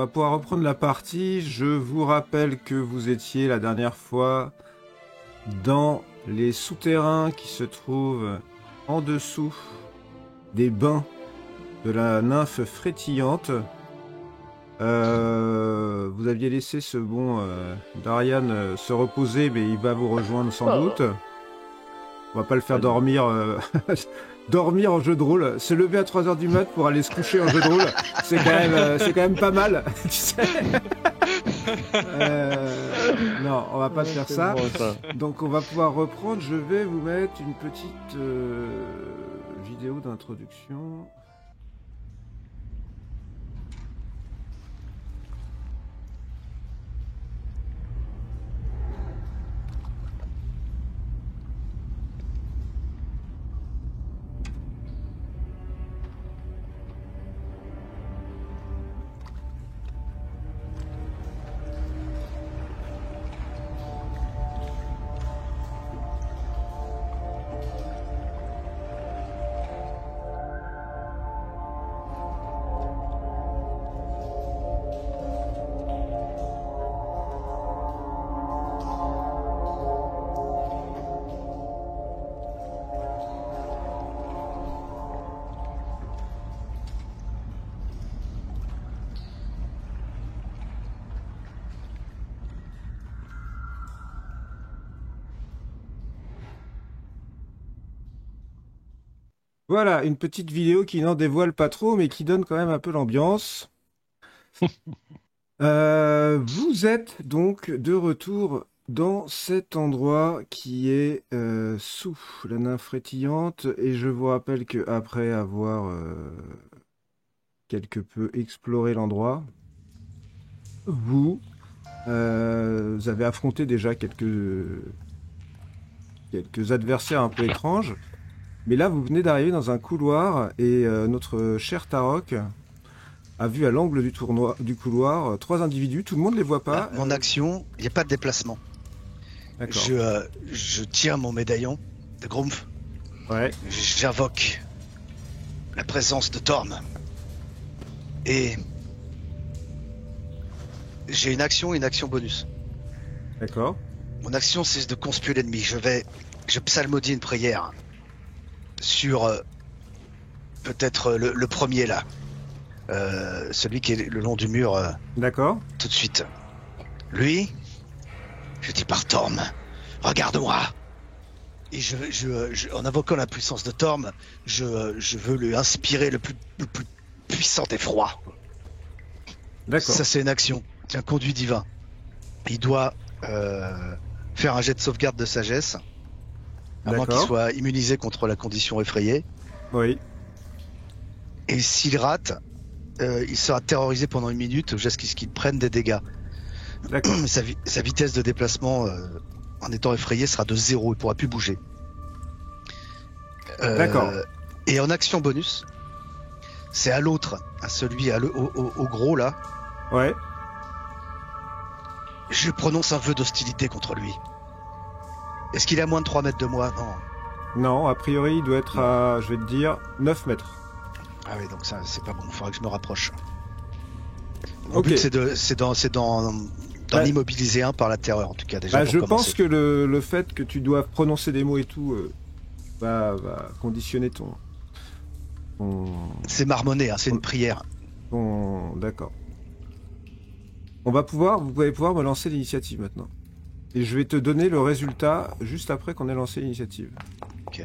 va pouvoir reprendre la partie. Je vous rappelle que vous étiez la dernière fois dans les souterrains qui se trouvent en dessous des bains de la nymphe frétillante. Vous aviez laissé ce bon Darian se reposer, mais il va vous rejoindre sans doute. On va pas le faire dormir dormir en jeu de rôle. Se lever à 3h du mat pour aller se coucher en jeu de rôle, c'est quand même pas mal, tu sais. Non, on va pas faire ça. Bon, ça. Donc on va pouvoir reprendre. Je vais vous mettre une petite vidéo d'introduction. Voilà, une petite vidéo qui n'en dévoile pas trop, mais qui donne quand même un peu l'ambiance. Vous êtes donc de retour dans cet endroit qui est sous la nymphe frétillante, et je vous rappelle que après avoir quelque peu exploré l'endroit, vous avez affronté déjà quelques adversaires un peu étranges. Mais là, vous venez d'arriver dans un couloir et notre cher Tarok a vu à l'angle du couloir 3 individus. Tout le monde ne les voit pas. Mon action, il n'y a pas de déplacement. D'accord. Je tire mon médaillon de Grumpf. Ouais. J'invoque la présence de Torm. Et j'ai une action et une action bonus. D'accord. Mon action, c'est de conspuer l'ennemi. Je psalmodie une prière sur peut-être le premier là, celui qui est le long du mur. D'accord. Tout de suite. Lui, je dis par Torm, regarde-moi. Et en invoquant la puissance de Torm, je veux lui inspirer le plus puissant effroi. D'accord. Ça, c'est une action. C'est un conduit divin. Il doit faire un jet de sauvegarde de sagesse. À moins qu'il soit immunisé contre la condition effrayée. Oui. Et s'il rate, il sera terrorisé pendant 1 minute jusqu'à ce qu'il prenne des dégâts. D'accord. Sa vitesse de déplacement en étant effrayé sera de 0, il pourra plus bouger. D'accord. Et en action bonus, c'est à l'autre, à celui au gros là. Ouais. Je prononce un vœu d'hostilité contre lui. Est-ce qu'il est à moins de 3 mètres de moi? Non. Non, a priori, il doit être à, je vais te dire, 9 mètres. Ah oui, donc ça, c'est pas bon. Il faudrait que je me rapproche. Mon Ok. but, c'est d'en immobiliser un par la terreur, en tout cas, déjà. Bah, pour je commencer. pense que le fait que tu doives prononcer des mots et tout va conditionner ton... C'est marmonné, hein, c'est une prière. D'accord. Vous allez pouvoir me lancer l'initiative maintenant. Et je vais te donner le résultat juste après qu'on ait lancé l'initiative. Ok.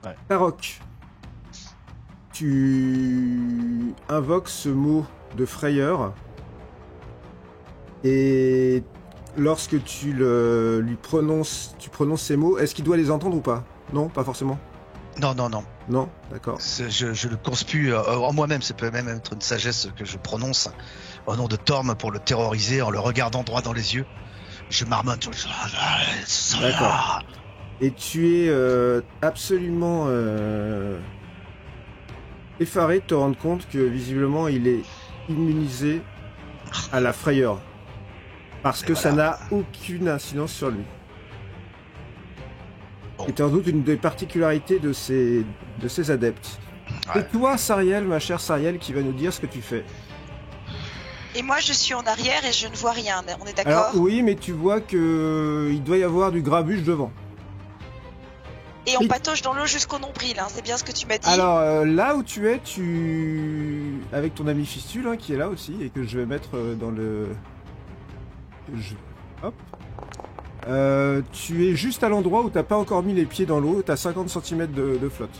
Ouais. Tarok, tu invoques ce mot de frayeur et lorsque tu prononces ces mots, est-ce qu'il doit les entendre ou pas? Non, pas forcément. Non. Non, d'accord. Je le conspue en moi-même. Ça peut même être une sagesse que je prononce au nom de Torm pour le terroriser en le regardant droit dans les yeux. Je marmonne. D'accord. Et tu es absolument effaré de te rendre compte que visiblement il est immunisé à la frayeur. Parce que ça n'a aucune incidence sur lui. Bon. C'est en doute une des particularités de ces adeptes. Ouais. C'est toi, Sariel, ma chère Sariel, qui va nous dire ce que tu fais. Et moi, je suis en arrière et je ne vois rien. On est Alors d'accord? oui, mais tu vois que il doit y avoir du grabuge devant. Et on oui. patauge dans l'eau jusqu'au nombril, hein. C'est bien ce que tu m'as dit. Alors là où tu es, avec ton ami Fistule hein, qui est là aussi et que je vais mettre dans le... Hop. Tu es juste à l'endroit où t'as pas encore mis les pieds dans l'eau, t'as 50 cm de flotte.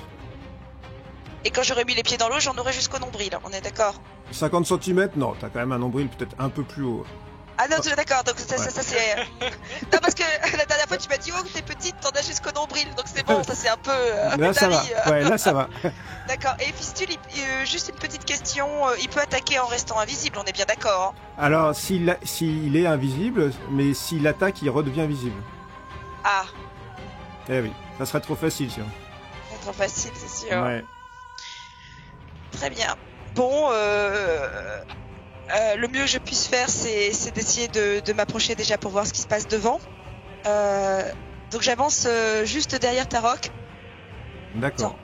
Et quand j'aurais mis les pieds dans l'eau, j'en aurais jusqu'au nombril. On est d'accord? 50 cm, non, t'as quand même un nombril peut-être un peu plus haut. Ah non, tu es d'accord. Donc ça, Ouais. ça c'est. Non, parce que la dernière fois, tu m'as dit, oh, t'es petite, t'en as jusqu'au nombril. Donc c'est bon, ça c'est un peu. Là ça va, Dari, ouais, là ça va. D'accord. Et Fistule, juste une petite question. Il peut attaquer en restant invisible, on est bien d'accord, hein? Alors s'il est invisible, mais s'il attaque, il redevient visible. Ah, Eh oui, ça serait trop facile sinon. c'est trop facile, c'est sûr. Ouais. Très bien. Bon, le mieux que je puisse faire, c'est d'essayer de m'approcher déjà pour voir ce qui se passe devant. Donc j'avance juste derrière Tarok. D'accord.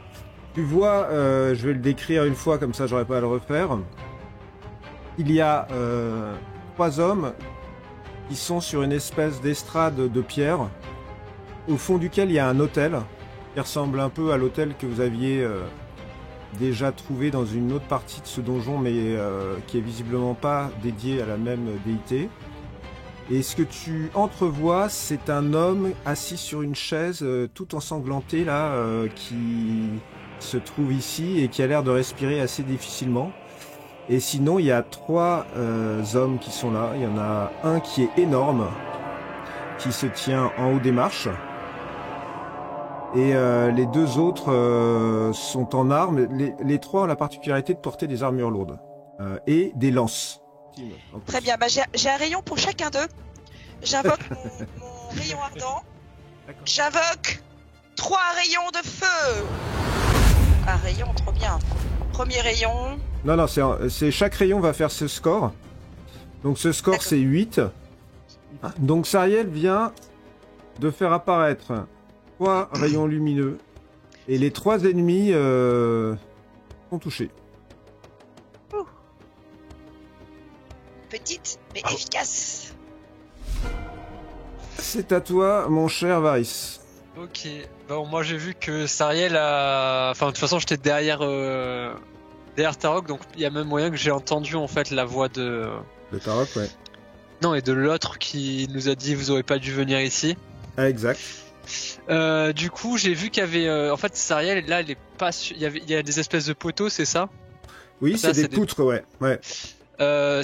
Tu vois, je vais le décrire une fois, comme ça j'aurai pas à le refaire. Il y a 3 hommes qui sont sur une espèce d'estrade de pierre, au fond duquel il y a un hôtel, qui ressemble un peu à l'hôtel que vous aviez déjà trouvé dans une autre partie de ce donjon, mais qui est visiblement pas dédié à la même déité. Et ce que tu entrevois, c'est un homme assis sur une chaise, tout ensanglanté là, qui se trouve ici et qui a l'air de respirer assez difficilement. Et sinon, il y a 3 hommes qui sont là. Il y en a un qui est énorme, qui se tient en haut des marches. Et les 2 autres sont en armes. Les 3 ont la particularité de porter des armures lourdes et des lances. Très bien, bah, j'ai un rayon pour chacun d'eux. J'invoque mon rayon ardent. D'accord. J'invoque 3 rayons de feu. Un rayon, trop bien. Premier rayon. Non, c'est chaque rayon va faire ce score. Donc ce score, D'accord. c'est 8. Donc Sariel vient de faire apparaître 3 rayons lumineux. Et les 3 ennemis sont touchés. Petite, mais efficace. C'est à toi, mon cher Varys. Ok. Bon, moi j'ai vu que Sariel a. Enfin, de toute façon, j'étais derrière Tarok, donc il y a même moyen que j'ai entendu en fait la voix de. Le Tarok, ouais. Non, et de l'autre qui nous a dit vous aurez pas dû venir ici. Ah, exact. Du coup, j'ai vu qu'il y avait. En fait, Sariel, là, elle est pas. Il y a des espèces de poteaux, c'est ça? Oui, Ça, c'est c'est des poutres, ouais.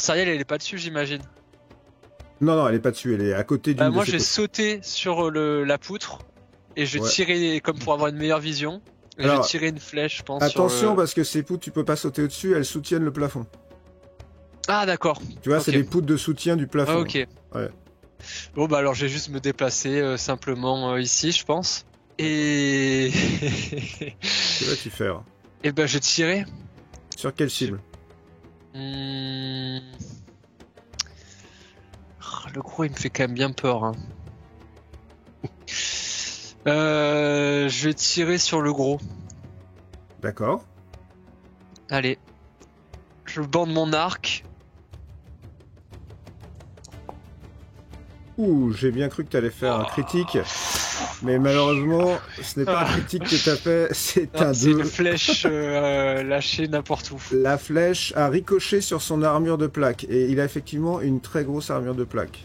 Sariel, elle est pas dessus, j'imagine. Non, elle est pas dessus, elle est à côté d'une de Moi, ces j'ai poutres. sauté sur la poutre et je vais Ouais. tirer comme pour avoir une meilleure vision. Et Alors, je vais tirer une flèche, je pense. Attention, sur le... parce que ces poutres, tu peux pas sauter au-dessus, elles soutiennent le plafond. Ah, d'accord. Tu vois, Ok. c'est des poutres de soutien du plafond. Ah, ok. Ouais. Bon, bah alors, je vais juste me déplacer simplement ici, je pense. Et. Que vas-tu faire? Et ben, je vais tirer. Sur quelle cible? Hmm. Le gros, il me fait quand même bien peur. Hein. Je vais tirer sur le gros. D'accord. Allez. Je bande mon arc. Ouh, j'ai bien cru que tu allais faire un critique. Mais malheureusement, ce n'est pas un critique que tu as fait, c'est Non, un c'est 2. une flèche lâchée n'importe où. La flèche a ricoché sur son armure de plaque. Et il a effectivement une très grosse armure de plaque.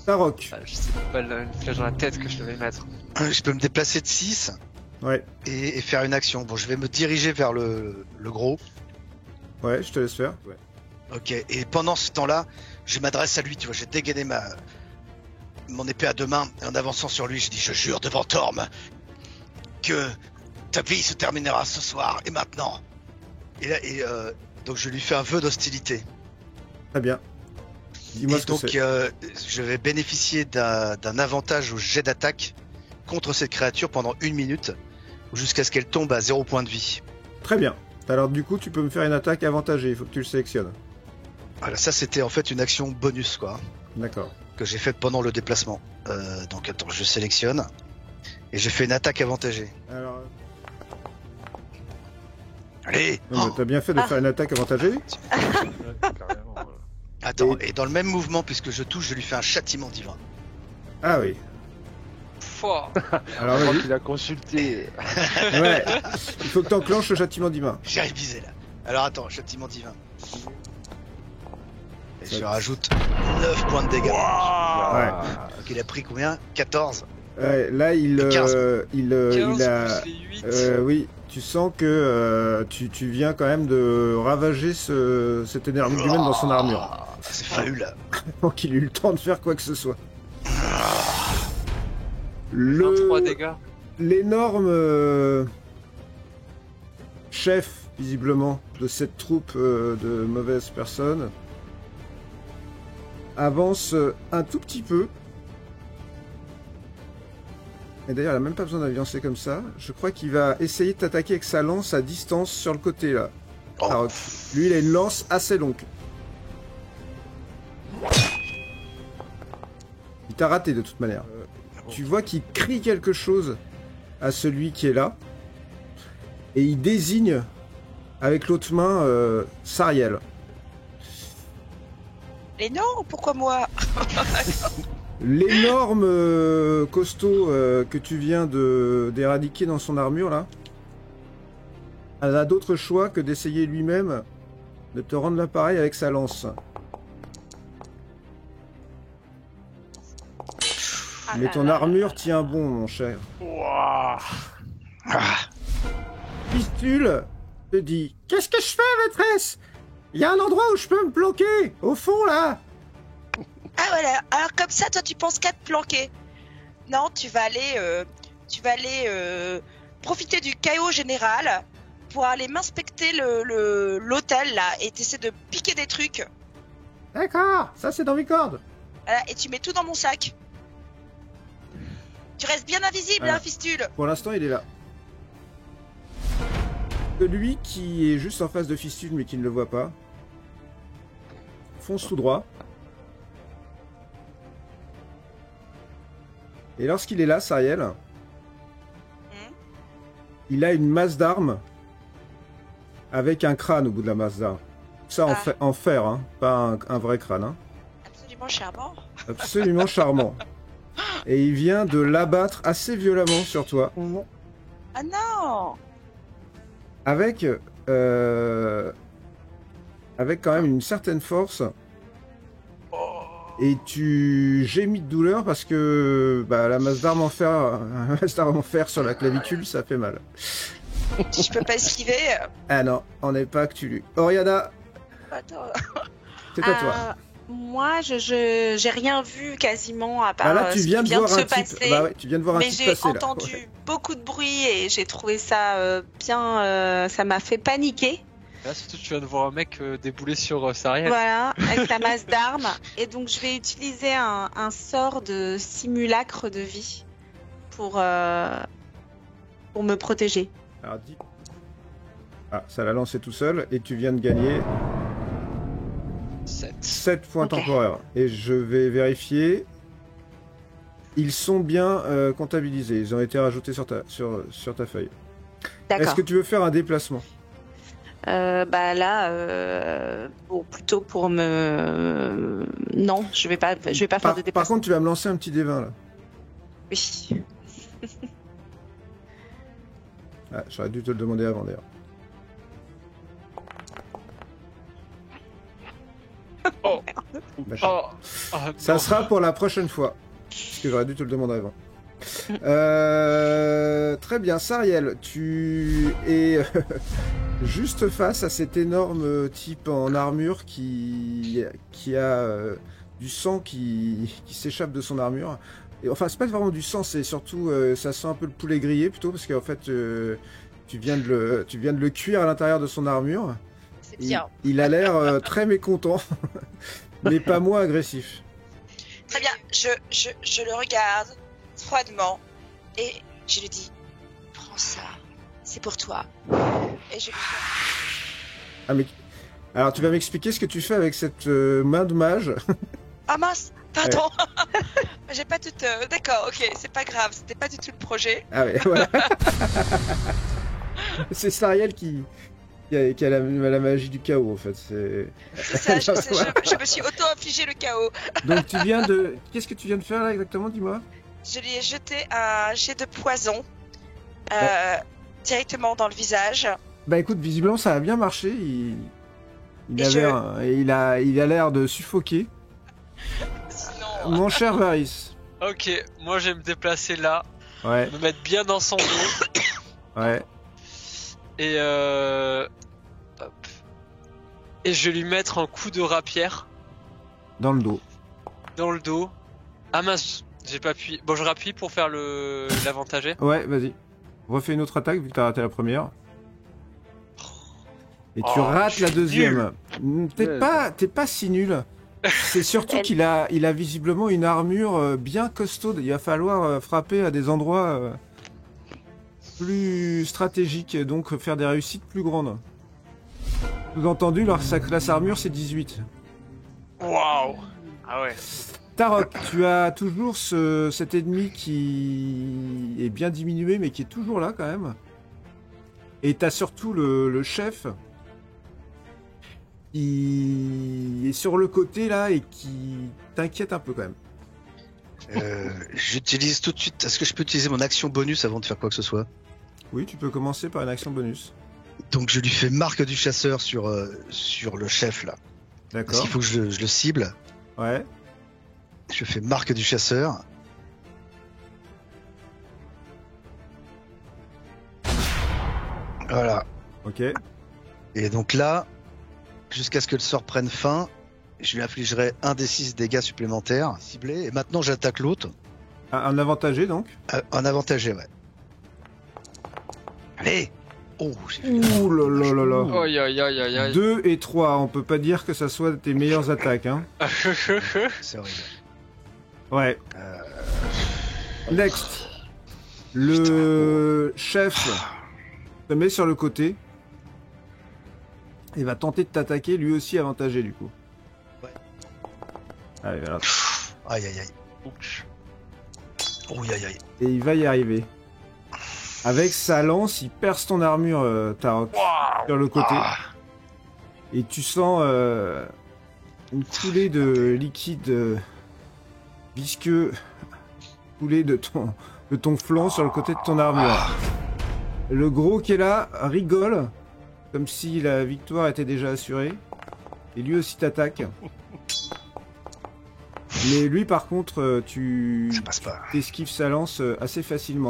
Tarok. Ah, je sais pas une flèche dans la tête que je devais mettre. Je peux me déplacer de 6 Ouais, et faire une action. Bon, je vais me diriger vers le gros. ouais, je te laisse faire. Ouais. Ok, et pendant ce temps-là, je m'adresse à lui, tu vois, j'ai dégainé mon épée à 2 mains, et en avançant sur lui, je dis, je jure devant Torm que ta vie se terminera ce soir, et maintenant. Et là, donc je lui fais un vœu d'hostilité. Très bien. Dis-moi Et ce que donc, c'est. je vais bénéficier d'un avantage au jet d'attaque contre cette créature pendant 1 minute, jusqu'à ce qu'elle tombe à 0 point de vie. Très bien. Alors du coup, tu peux me faire une attaque avantagée, il faut que tu le sélectionnes. Voilà, ça c'était en fait une action bonus, quoi, D'accord. que j'ai faite pendant le déplacement. Donc attends, je sélectionne, et j'ai fait une attaque avantagée. Alors, Allez non, mais t'as bien fait de faire une attaque avantagée. Attends, et dans le même mouvement, puisque je touche, je lui fais un châtiment divin. Ah oui. Fort. Alors Je crois vas-y. qu'il a consulté. Ouais. Il faut que tu enclenches le châtiment divin. J'ai révisé là. Alors attends, châtiment divin. Et je rajoute 9 points de dégâts. Donc il a pris combien? 14. Ouais, là, 15. il 15 a... plus les 8. oui, tu sens que tu viens quand même de ravager cet énergumène dans son armure. Ah, c'est fabuleux. Avant qu'il ait eu le temps de faire quoi que ce soit. 23 dégâts. L'énorme chef, visiblement, de cette troupe de mauvaises personnes avance un tout petit peu. Et d'ailleurs, il n'a même pas besoin d'avancer comme ça. Je crois qu'il va essayer de t'attaquer avec sa lance à distance sur le côté, là. Oh. Alors, lui, il a une lance assez longue. Il t'a raté, de toute manière. Tu vois qu'il crie quelque chose à celui qui est là. Et il désigne, avec l'autre main, Sariel. Mais non, pourquoi moi? L'énorme costaud que tu viens d'éradiquer dans son armure, là, elle a d'autre choix que d'essayer lui-même de te rendre l'appareil avec sa lance. Mais ton armure tient bon, mon cher. Ouah. Pistule te dit: qu'est-ce que je fais, maîtresse? Il y a un endroit où je peux me planquer, au fond, là. Ah voilà, alors comme ça, toi tu penses qu'à te planquer. Non, tu vas aller profiter du chaos général pour aller m'inspecter l'hôtel là et t'essaies de piquer des trucs. D'accord, ça c'est dans mes cordes. Voilà, et tu mets tout dans mon sac. Tu restes bien invisible, Voilà. hein, Fistule. Pour l'instant, il est là. Celui qui est juste en face de Fistule mais qui ne le voit pas fonce tout droit. Et lorsqu'il est là, Sariel, il a une masse d'armes avec un crâne au bout de la masse d'armes. Ça en fer, hein, pas un vrai crâne. Hein. Absolument charmant. Absolument charmant. Et il vient de l'abattre assez violemment sur toi. Ah non. Avec quand même une certaine force. Et tu gémis de douleur parce que la masse d'armes en fer sur la clavicule, ça fait mal. Si je peux pas esquiver. Ah non, on n'est pas Cthulhu. Oriana, Attends. c'est à toi. Moi, j'ai rien vu quasiment à part Ah là, tu ce viens qui de vient voir de un se type. passer. Bah ouais, tu viens de voir un Mais type j'ai passer là. entendu Ouais. beaucoup de bruit et j'ai trouvé ça bien. Ça m'a fait paniquer. Là, surtout, tu viens de voir un mec débouler sur Sariel. Voilà, avec la masse d'armes. Et donc, je vais utiliser un sort de simulacre de vie pour me protéger. Alors, dis. Ah, ça l'a lancé tout seul et tu viens de gagner 7 points Ok. temporaires. Et je vais vérifier. Ils sont bien comptabilisés. Ils ont été rajoutés sur ta feuille. Est-ce D'accord. que tu veux faire un déplacement? Plutôt pour me. Non, je vais pas faire de Par déplacement. contre, tu vas me lancer un petit D20 là. Oui. Ah, j'aurais dû te le demander avant d'ailleurs. Oh. D'accord. Ça non. sera pour la prochaine fois. Parce que j'aurais dû te le demander avant. Très bien, Sariel, tu es juste face à cet énorme type en armure qui a du sang qui s'échappe de son armure. Et, enfin, c'est pas vraiment du sang, c'est surtout ça sent un peu le poulet grillé plutôt parce qu'en fait tu viens de le cuire à l'intérieur de son armure. C'est bien. Il a l'air très mécontent, mais pas moins agressif. Très bien. Je le regarde froidement et je lui dis: prends ça, c'est pour toi. Et je lui Ah mais alors tu vas m'expliquer ce que tu fais avec cette main de mage. Ah mince, pardon. J'ai pas tout. D'accord, ok, c'est pas grave, c'était pas du tout le projet. Ah ouais, voilà. C'est Sariel qui qui a la magie du chaos en fait. C'est ça, je me suis auto-infligé le chaos. Donc tu viens de... Qu'est-ce que tu viens de faire là exactement, dis-moi? Je lui ai jeté un jet de poison directement dans le visage. Bah écoute, visiblement ça a bien marché. Il Et a l'air de suffoquer. Sinon, Mon cher Varys. Ok, moi je vais me déplacer là, Ouais, me mettre bien dans son dos ouais. et hop. Et je vais lui mettre un coup de rapière Dans le dos. dans le dos. Ah mince, j'ai pas appuyé. Bon, je rappuie pour faire l'avantagé. Ouais, vas-y. Refais une autre attaque vu que t'as raté la première. Et tu Oh, rates je la suis deuxième. T'es Ouais. pas si nul. C'est surtout qu'il a visiblement une armure bien costaude. Il va falloir frapper à des endroits plus stratégiques, donc faire des réussites plus grandes. Sous-entendu, sa classe armure c'est 18. Waouh. Ah ouais. Tarok, tu as toujours cet ennemi qui est bien diminué mais qui est toujours là quand même. Et t'as surtout le chef qui est sur le côté là et qui t'inquiète un peu quand même. J'utilise tout de suite. Est-ce que je peux utiliser mon action bonus avant de faire quoi que ce soit? Oui, tu peux commencer par une action bonus. Donc je lui fais marque du chasseur sur le chef là. Parce D'accord. qu'il faut que je le cible. Ouais. Je fais marque du chasseur. Voilà. Ok. Et donc là, jusqu'à ce que le sort prenne fin, je lui infligerai un des 6 dégâts supplémentaires ciblés. Et maintenant j'attaque l'autre. Un avantagé donc. Un avantagé, ouais. Allez. Oh, j'ai fait Ouh là là là là. Aïe aïe aïe aïe aïe. 2 et 3, on peut pas dire que ça soit tes meilleures attaques, hein. C'est horrible. Ouais. Next. Le chef se met sur le côté et va tenter de t'attaquer, lui aussi avantagé du coup. Ouais. Allez, voilà. Aïe aïe aïe. Ouch. Oh aïe aïe. Et il va y arriver. Avec sa lance, il perce ton armure, Tarok, sur le côté. Et tu sens une coulée de liquide visqueux couler de ton flanc sur le côté de ton armure. Le gros qui est là rigole, comme si la victoire était déjà assurée. Et lui aussi t'attaque. Mais lui par contre, tu Ça passe pas. esquives sa lance assez facilement.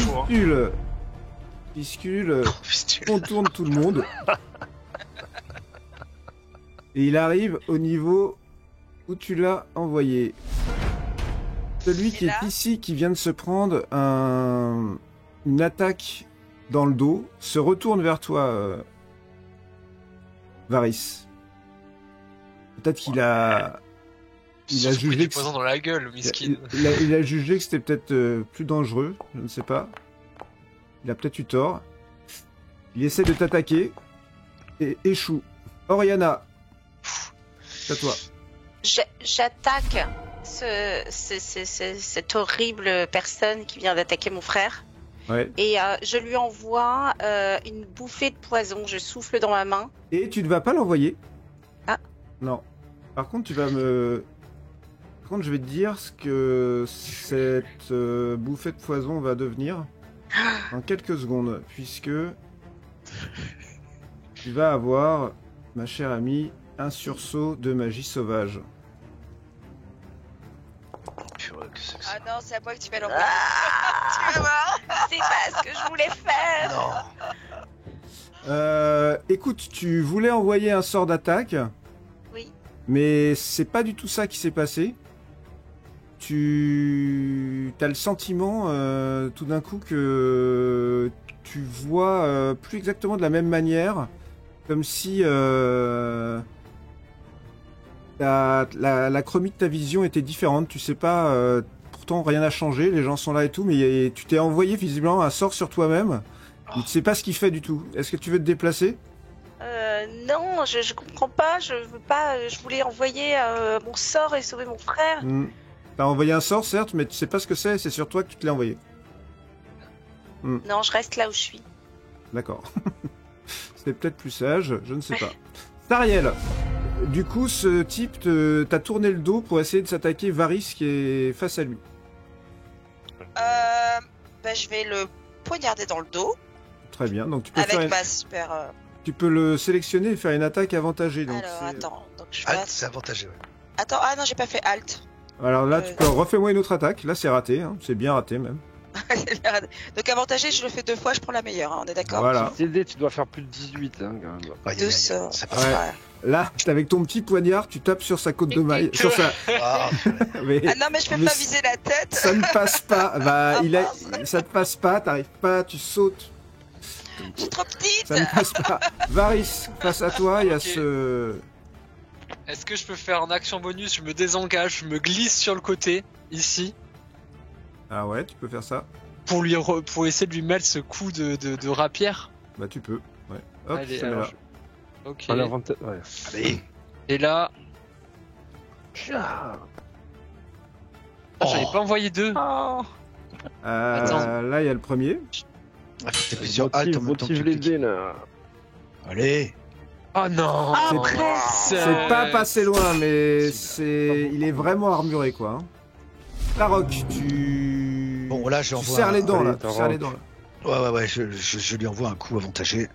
Oh, Piscule fistule. contourne tout le monde. Et il arrive au niveau où tu l'as envoyé. Celui qui là est ici, qui vient de se prendre une attaque dans le dos, se retourne vers toi, Varys. Peut-être qu'il a... Il a Surtout jugé du que poison dans la gueule, miskin. il a jugé que c'était peut-être plus dangereux, je ne sais pas. Il a peut-être eu tort. Il essaie de t'attaquer et échoue. Oriana, c'est à toi. J'attaque cette horrible personne qui vient d'attaquer mon frère. Ouais. Et je lui envoie une bouffée de poison. Je souffle dans ma main. Et tu ne vas pas l'envoyer. Ah. Non. Par contre, tu vas me... Par contre, je vais te dire ce que cette bouffée de poison va devenir en quelques secondes, puisque tu vas avoir, ma chère amie, un sursaut de magie sauvage. Purée, que c'est que ça? Ah non, c'est à moi que tu vas l'envoyer. Ah, Tu vas voir. c'est pas ce que je voulais faire. Non. Écoute, tu voulais envoyer un sort d'attaque. Oui. Mais c'est pas du tout ça qui s'est passé. Tu as le sentiment tout d'un coup que tu vois plus exactement de la même manière, comme si la chromie de ta vision était différente. Tu sais pas, pourtant rien n'a changé, les gens sont là et tout, mais tu t'es envoyé visiblement un sort sur toi-même. Tu ne sais pas ce qu'il fait du tout. Est-ce que tu veux te déplacer ? Non, je comprends pas. Je veux pas. Je voulais envoyer mon sort et sauver mon frère. T'as envoyé un sort, certes, mais tu sais pas ce que c'est sur toi que tu te l'as envoyé. Non, je reste là où je suis. D'accord. C'est peut-être plus sage, je ne sais pas. Tariel, du coup, ce type t'a tourné le dos pour essayer de s'attaquer Varys qui est face à lui. Je vais le poignarder dans le dos Très bien, donc tu peux, avec ma super. tu peux le sélectionner et faire une attaque avantagée. Donc Alors attends, donc je Alt, passe. c'est avantageux. Ouais. Attends, ah non, j'ai pas fait alt. Alors là, tu peux refais-moi une autre attaque. Là, c'est raté, hein. C'est bien raté même. Donc avantagé, je le fais 2 fois, je prends la meilleure, hein, on est d'accord. Voilà. TD, tu dois faire plus de 18, hein, quand même. Aïe, aïe, Deux aïe, sorts. ça Ouais. passe pas. Là, avec ton petit poignard, tu tapes sur sa côte de maille. Sur sa... Ah, Mais Ah non, mais je peux Mais pas viser la tête. ça ne passe pas. Bah, Ah, ça ne passe pas. T'arrives pas. Tu sautes. Je suis trop petite. Ça ne passe pas. Varys, face à toi, il y a Ok. ce. Est-ce que je peux faire en action bonus? Je me désengage, je me glisse sur le côté, ici, Ah ouais, tu peux faire ça. pour essayer de lui mettre ce coup de rapière. Bah, tu peux. Ouais. Hop, Allez, ça met alors, là. Ok. En avantage, ouais. allez. Et là, Tcha. j'avais pas envoyé 2. Oh. Attends. Là, il y a le premier. Ah, faut t'appuyer sur Alt en même temps que Motive tu les cliques. dés, là. Allez. Oh non. Ah, C'est- presque. C'est pas passé loin, mais c'est. Il est vraiment armuré, quoi. Hein. Tarok, tu. Bon, là, tu j'envoie. serres les dents, Allez, là. Tu serres les dents, là. Ouais, je lui envoie un coup avantagé.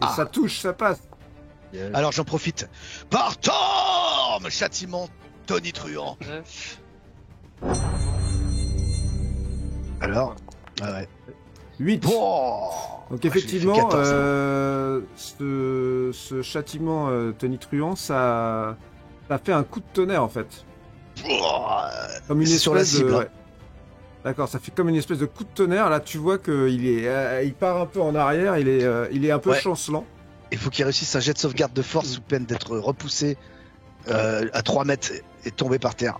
Et ça touche, ça passe. Alors j'en profite. Par Torm, châtiment tonitruant. 9. Alors, ouais. 8. Bon. Donc j'ai effectivement, fait 14, ce châtiment tonitruant, ça fait un coup de tonnerre en fait. Comme une C'est espèce sur la cible, de... hein. ouais. D'accord, ça fait comme une espèce de coup de tonnerre. Là, tu vois qu'il est, il part un peu en arrière. Il est un peu Ouais. chancelant. Il faut qu'il réussisse un jet de sauvegarde de force sous peine d'être repoussé à 3 mètres et tomber par terre.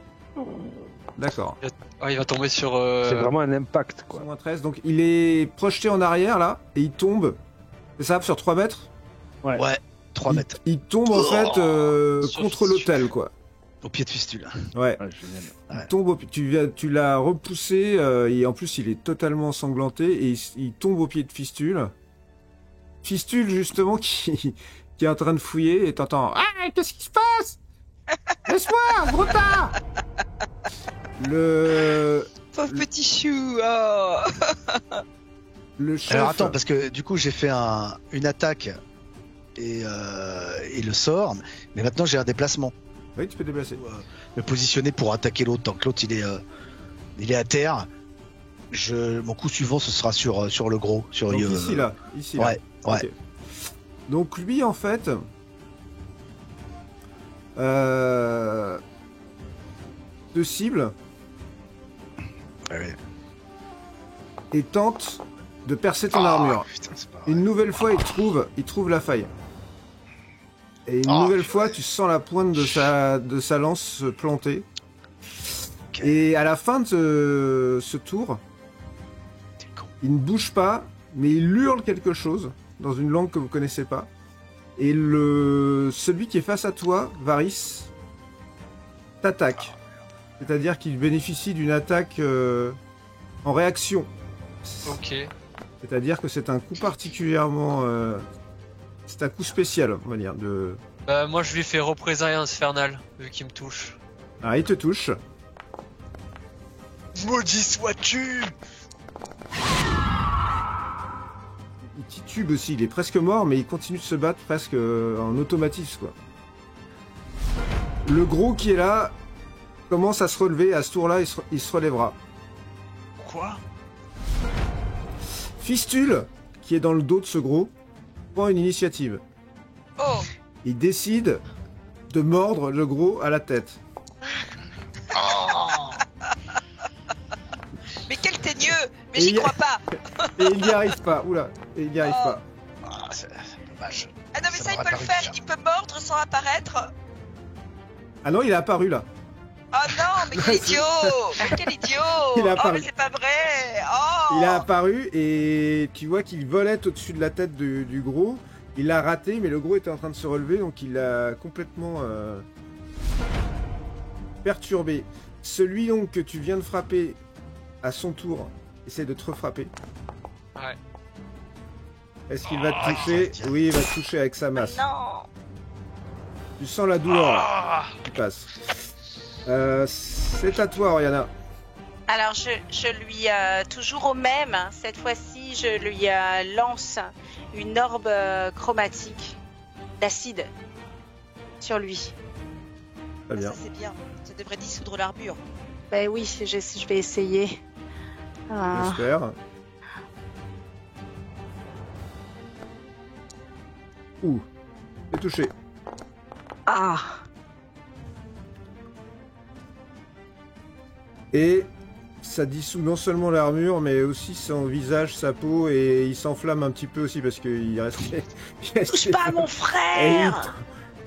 D'accord. Oh, il va tomber sur. C'est vraiment un impact, quoi. Moins 13. Donc il est projeté en arrière là et il tombe. C'est ça, sur 3 mètres. Ouais, 3 mètres. Il tombe en fait Sur contre fistule. l'hôtel, quoi. Au pied de fistule. Ouais. Ouais, génial. Il tombe tu l'as repoussé et en plus il est totalement sanglanté et il tombe au pied de Fistule. Fistule justement qui est en train de fouiller et t'entends ah qu'est-ce qui se passe? Laisse-moi, Brota. Le Pauvre petit chou. Oh. le chef. Alors attends, parce que du coup j'ai fait une attaque et le sort, mais maintenant j'ai un déplacement. Oui, tu peux te déplacer. Me positionner pour attaquer l'autre tant que l'autre il est à terre. Mon coup suivant ce sera sur le gros. Sur Donc ici là. Ouais, ouais. Ok. Donc lui en fait te cible Ouais. et tente de percer ton Ah, armure. putain, c'est pas vrai. Une nouvelle fois, il trouve la faille. Et une Oh, nouvelle purée. fois, tu sens la pointe de sa lance se planter. Ok. Et à la fin de ce tour, T'es con. il ne bouge pas, mais il hurle quelque chose dans une langue que vous connaissez pas. Et celui qui est face à toi, Varys, t'attaque. C'est-à-dire qu'il bénéficie d'une attaque en réaction. Ok. C'est-à-dire que c'est un coup particulièrement... c'est un coup spécial, on va dire. Bah, moi, je lui fais représailles infernale, vu qu'il me touche. Ah, il te touche. Maudit sois-tu! Il titube aussi, il est presque mort, mais il continue de se battre presque en automatisme, quoi. Le gros qui est là commence à se relever, à ce tour-là, il se relèvera. Quoi? Fistule, qui est dans le dos de ce gros, prend une initiative. Oh. Il décide de mordre le gros à la tête. Mais quel teigneux. Mais Et j'y il y a- crois pas. Et il n'y arrive pas, oula, et il n'y arrive pas. Ah, c'est dommage. Ah non, mais ça, il m'aurait peut le paru faire. bizarre. Il peut mordre sans apparaître. Ah non, il est apparu là. Oh non, mais quel idiot. Mais quel idiot. Il a Oh, apparu. mais c'est pas vrai. Oh. Il a apparu et tu vois qu'il volait au-dessus de la tête du gros. Il l'a raté, mais le gros était en train de se relever, donc il l'a complètement perturbé. Celui donc que tu viens de frapper à son tour essaie de te refrapper. Ouais. Est-ce qu'il va te toucher? tiens. Oui, il va te toucher avec sa masse. Non. Tu sens la douleur là, qui passe. C'est à toi, Oriana. Alors je lui toujours au même. Cette fois-ci, je lui lance une orbe chromatique d'acide sur lui. Très bien. Ça c'est bien. Ça devrait dissoudre l'armure. Ben oui, je vais essayer. Ah. J'espère. Ouh, c'est touché. Ah. Et ça dissout non seulement l'armure, mais aussi son visage, sa peau, et il s'enflamme un petit peu aussi parce qu'il reste. Touche pas à mon frère.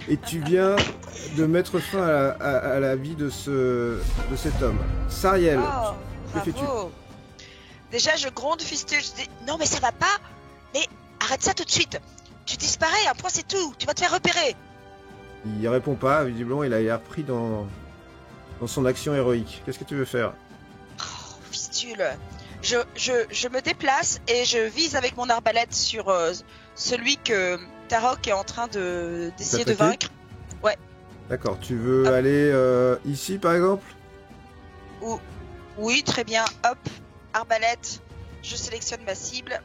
Et tu viens de mettre fin à la vie de cet homme. Sariel, Oh, que fais-tu? bravo. Déjà, je gronde Fistule. Je dis non, mais ça va pas. Mais arrête ça tout de suite. Tu disparais, un point c'est tout. Tu vas te faire repérer. Il répond pas, visiblement il a l'air pris dans son action héroïque. Qu'est-ce que tu veux faire? Oh, Fistule. Je me déplace et je vise avec mon arbalète sur celui que Tarok est en train d'essayer de T'attaquer? vaincre. D'accord, tu veux Hop. aller ici par exemple? Oui, très bien. Hop, arbalète. Je sélectionne ma cible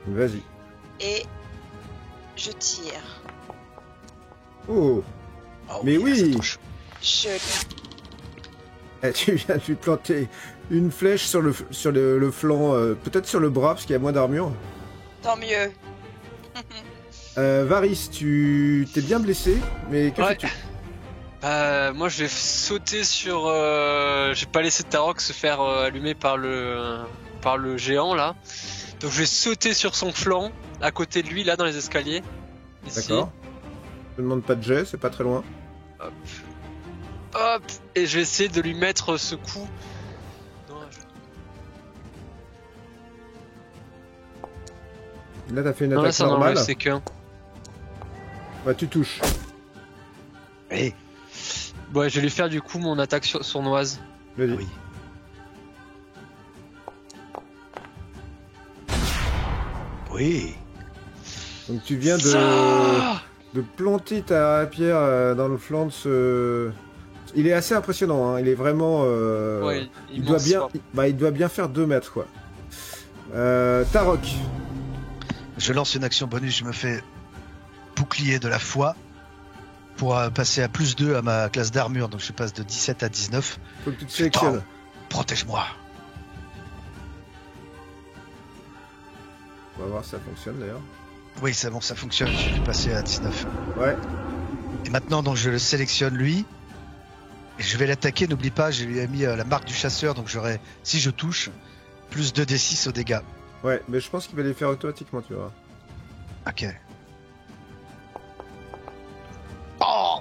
Vas-y. et je tire. Oh, Oh, Mais oui. ça touche. Je tu viens de lui planter une flèche sur le flanc, peut-être sur le bras parce qu'il y a moins d'armure. tant mieux. Varys, tu t'es bien blessé, mais que Ouais. fais-tu? Moi je vais sauter sur. J'ai pas laissé Tarok se faire allumer par le géant là. Donc je vais sauter sur son flanc, à côté de lui là dans les escaliers. Ici. D'accord. Je te demande pas de jet, c'est pas très loin. Hop. Hop. Et je vais essayer de lui mettre ce coup. Non, Là t'as fait une non, là attaque ça n'en normale. reste qu'un. Bah tu touches. Eh, Ouais, je vais lui faire du coup mon attaque sournoise. Vas-y. oui. Oui. Donc tu viens Ah de planter ta rapière dans le flanc de ce. Il est assez impressionnant, hein. Il est vraiment. Ouais, il doit bien. fort. Il doit bien faire 2 mètres quoi. Tarok. Je lance une action bonus, je me fais bouclier de la foi pour passer à +2 à ma classe d'armure, donc je passe de 17 à 19. Faut que tu te sélectionnes. Protège-moi. On va voir si ça fonctionne d'ailleurs. Oui, c'est bon, ça fonctionne, je vais passer à 19. Ouais. Et maintenant, donc, je le sélectionne lui. Et je vais l'attaquer, n'oublie pas, je lui ai mis la marque du chasseur, donc j'aurai, si je touche, plus 2d6 aux dégâts. Ouais, mais je pense qu'il va les faire automatiquement, tu vois. Ok. Oh,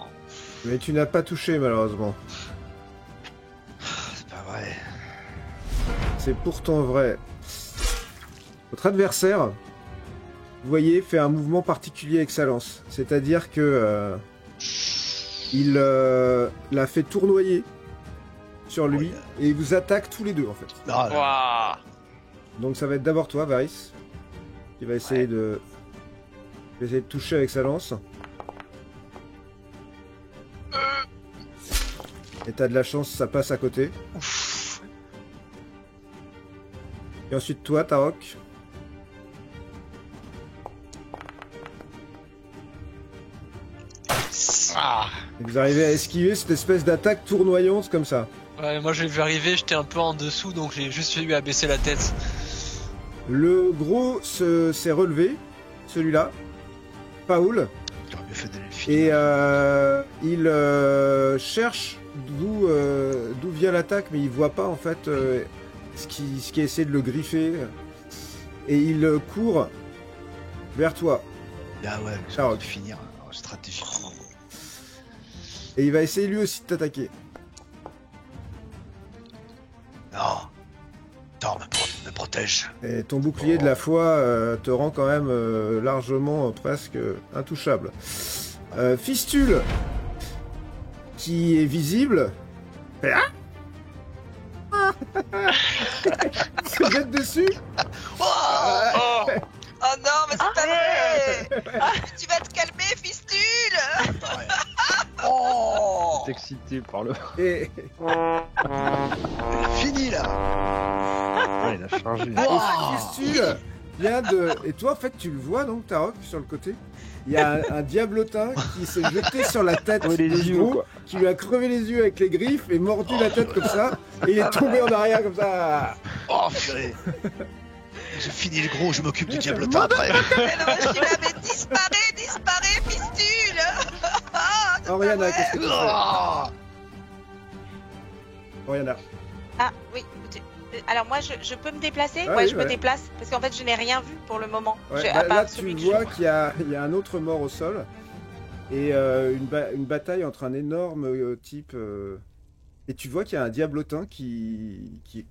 Mais tu n'as pas touché malheureusement. c'est pas vrai. C'est pourtant vrai. Votre adversaire, vous voyez, fait un mouvement particulier avec sa lance. C'est-à-dire que il l'a fait tournoyer sur lui et il vous attaque tous les deux en fait. Ah, là. Waouh. Donc ça va être d'abord toi, Varys, qui va essayer de toucher avec sa lance. Et t'as de la chance, ça passe à côté. Ouf. Et ensuite toi, Tarok. Ah. Et vous arrivez à esquiver cette espèce d'attaque tournoyante comme ça. Ouais, moi j'ai vu arriver, j'étais un peu en dessous, donc j'ai juste eu à baisser la tête. Le gros s'est relevé, celui-là, Paul, J'aurais mieux fait de le finir. et il cherche d'où vient l'attaque, mais il voit pas en fait ce qui essaie de le griffer, et il court vers toi, Ah ouais, j'ai Tarok. envie de finir stratégiquement. et il va essayer lui aussi de t'attaquer. Non. Thor me protège. Et ton bouclier de la foi te rend quand même largement presque intouchable. Fistule, qui est visible, fait, ah Se jette dessus. Oh Oh non, mais c'est pas vrai. Tu vas te calmer, fistule. Oh T'es excité par le. Et, Fini là. Ouais, il a chargé. Oh. Fistule vient de... Et toi, en fait, tu le vois, donc, Tarok, sur le côté. Il y a un diablotin qui s'est jeté sur la tête Ouais, les de yeux, Gros, quoi. qui lui a crevé les yeux avec les griffes et mordu la tête comme ça, et il est tombé en arrière comme ça. Oh purée. Je finis le gros, je m'occupe du diablotin après. Mais non, je dis, mais disparais, fistule. Ah, c'est pas Oriana, vrai. qu'est-ce que tu fais? Oh Oriana. Ah oui. Alors moi, je peux me déplacer? Ah Ouais, oui, je ouais. me déplace parce qu'en fait, je n'ai rien vu pour le moment. Ouais, À part là, tu celui que vois je- qu'il y a un autre mort au sol, et une bataille entre un énorme type... Et tu vois qu'il y a un diablotin qui est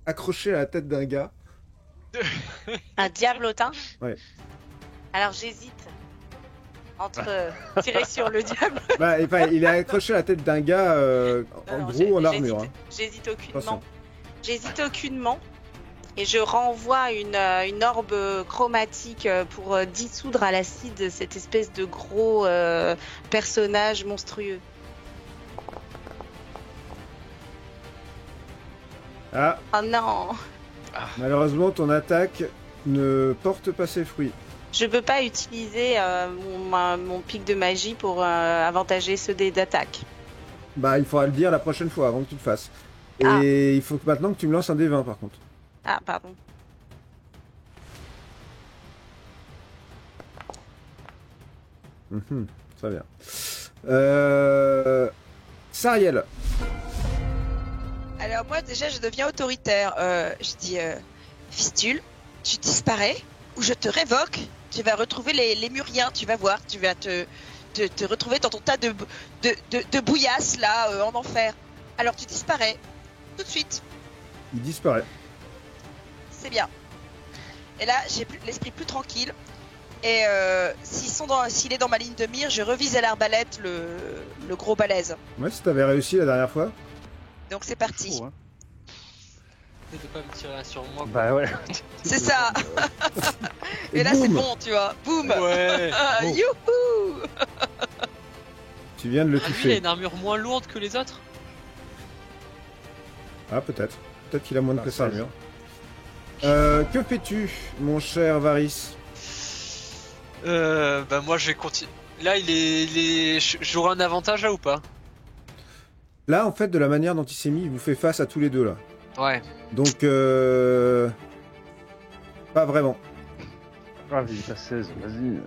accroché à la tête d'un gars. Un diablotin? Ouais. Alors j'hésite entre tirer sur le diable. Bah, enfin, il est accroché à la tête d'un gars en Non, gros en armure. Hein. J'hésite Attention. aucunement. J'hésite aucunement. Et je renvoie une orbe chromatique pour dissoudre à l'acide cette espèce de gros personnage monstrueux. Ah, Oh non! malheureusement, ton attaque ne porte pas ses fruits. Je peux pas utiliser mon pic de magie pour avantager ceux d'attaque. Bah, il faudra le dire la prochaine fois avant que tu le fasses. Et Ah. il faut que maintenant que tu me lances un D20 par contre. Ah, pardon. Très bien. Sariel. Alors moi déjà je deviens autoritaire. Je dis fistule, tu disparais ou je te révoque. Tu vas retrouver les Muriens, tu vas voir. Tu vas te retrouver dans ton tas de bouillasse là en enfer. Alors tu disparais tout de suite. Il disparaît. C'est bien. Et là j'ai l'esprit plus tranquille. Et s'il est dans ma ligne de mire, je revise à l'arbalète le gros balèze. Ouais, si t'avais réussi la dernière fois. Donc c'est parti. Fou, hein. De pas me tirer sur moi. Bah ouais. C'est ça. Et là boum, c'est bon, tu vois. Boum. Ouais. Ah, Bon. youhou. Tu viens de le Ah, lui, il a toucher. une armure moins lourde que les autres. Ah, peut-être. Peut-être qu'il a moins de Ah, presse 16. armure. Que fais-tu, mon cher Varys? Bah moi je vais continuer. Là j'aurai un avantage là ou pas? Là, en fait, de la manière dont il s'est mis, il vous fait face à tous les deux là. Ouais. Donc, pas vraiment. Ah, vas-y, t'as 16, vas-y.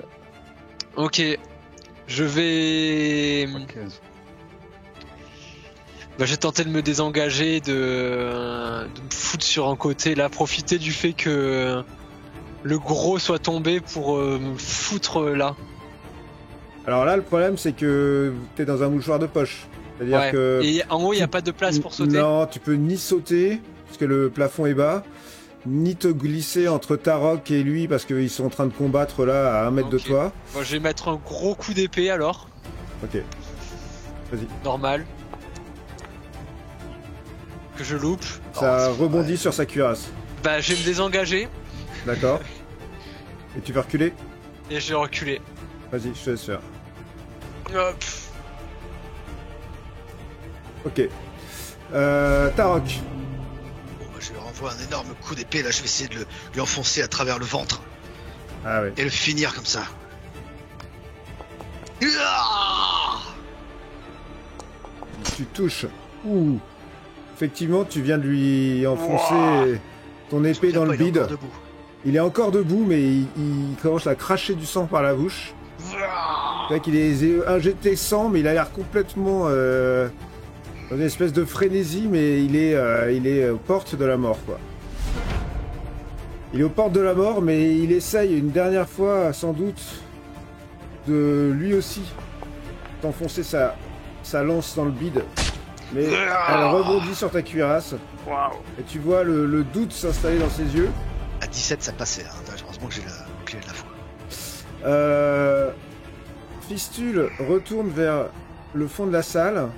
Ok. Je vais. 15. Bah, je vais tenter de me désengager, de me foutre sur un côté, là, profiter du fait que le gros soit tombé pour me foutre là. Alors là, le problème, c'est que t'es dans un mouchoir de poche. C'est-à-dire Ouais. que... Et en haut, il n'y a pas de place pour sauter. Non, tu peux ni sauter, parce que le plafond est bas, ni te glisser entre Tarok et lui, parce qu'ils sont en train de combattre là, à 1 mètre de Ok. toi. Bon, je vais mettre un gros coup d'épée alors, Ok. normal. Que je loupe. Ça c'est rebondit vrai. sur sa cuirasse. Bah, je vais me désengager D'accord. Et tu vas reculer? et je vais reculer. Vas-y, je te laisse faire. Hop. Ok. Tarok. Bon, moi, je lui renvoie un énorme coup d'épée, là je vais essayer de lui enfoncer à travers le ventre Ah ouais. et le finir comme ça. Ah Tu touches. Ouh. Effectivement, tu viens de lui enfoncer ton épée dans le Il est bide. encore debout. Il est encore debout, mais il commence à cracher du sang par la bouche. C'est vrai qu'il est injecté sang, mais il a l'air complètement dans une espèce de frénésie, mais il est aux portes de la mort, quoi. Il est aux portes de la mort, mais il essaye une dernière fois, sans doute, de lui aussi t'enfoncer sa lance dans le bide. Mais elle rebondit sur ta cuirasse. Et tu vois le doute s'installer dans ses yeux. À 17 ça passait, hein. Heureusement que j'ai la clé de la foi. Fistule retourne vers le fond de la salle.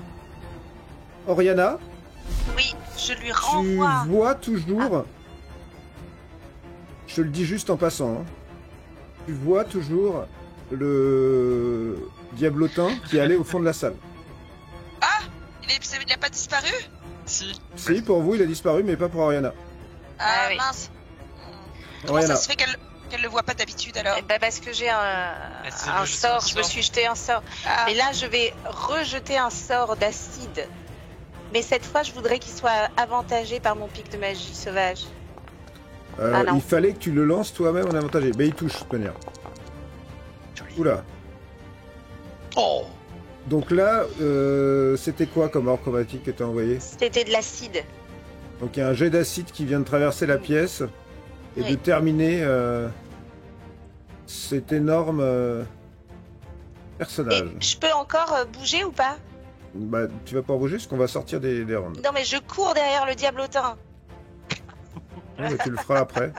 Oriana, Oui, je lui Tu renvoie. vois toujours... Je te le dis juste en passant. Hein. Tu vois toujours le diablotin qui allait au fond de la salle. Il a pas disparu? Si. Si, pour vous, il a disparu, mais pas pour Ariana. Ah, oui. mince. Comment Ariana. ça se fait qu'elle le voit pas d'habitude alors? Eh ben, parce que j'ai un c'est le jeter sort, un je me sort. suis jeté un sort. Ah, Mais là, je vais rejeter un sort d'acide. Mais cette fois, je voudrais qu'il soit avantagé par mon pic de magie sauvage. Ah non. Il fallait que tu le lances toi-même en avantagé. Ben, il touche, de toute manière. Joli. Oula. Oh, Donc là, c'était quoi comme or chromatique que tu as envoyé? C'était de l'acide. Donc il y a un jet d'acide qui vient de traverser la pièce et Oui. de terminer cet énorme personnage. Et je peux encore bouger ou pas? Bah, tu vas pas bouger parce qu'on va sortir des rounds. Non, mais je cours derrière le diablotin. Ouais, mais tu le feras après.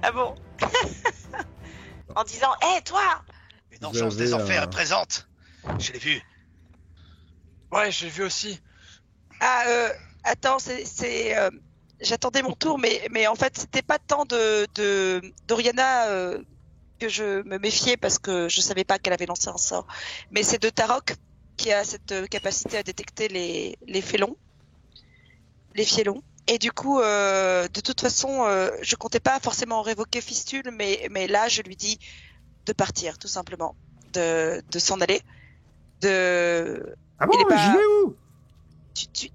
Ah bon? En disant, hé, toi! une Vous engeance des avez enfers un- est présente. Je l'ai vu. Ouais, j'ai vu aussi. Ah, attends, j'attendais mon tour, mais en fait, c'était pas tant d'Oriana que je me méfiais parce que je savais pas qu'elle avait lancé un sort. Mais c'est de Tarok qui a cette capacité à détecter les félons, les fielons. Et du coup, de toute façon, je comptais pas forcément révoquer Fistule, mais là, je lui dis de partir, tout simplement, de s'en aller. Ah bon, Il est mais pas- je vais où?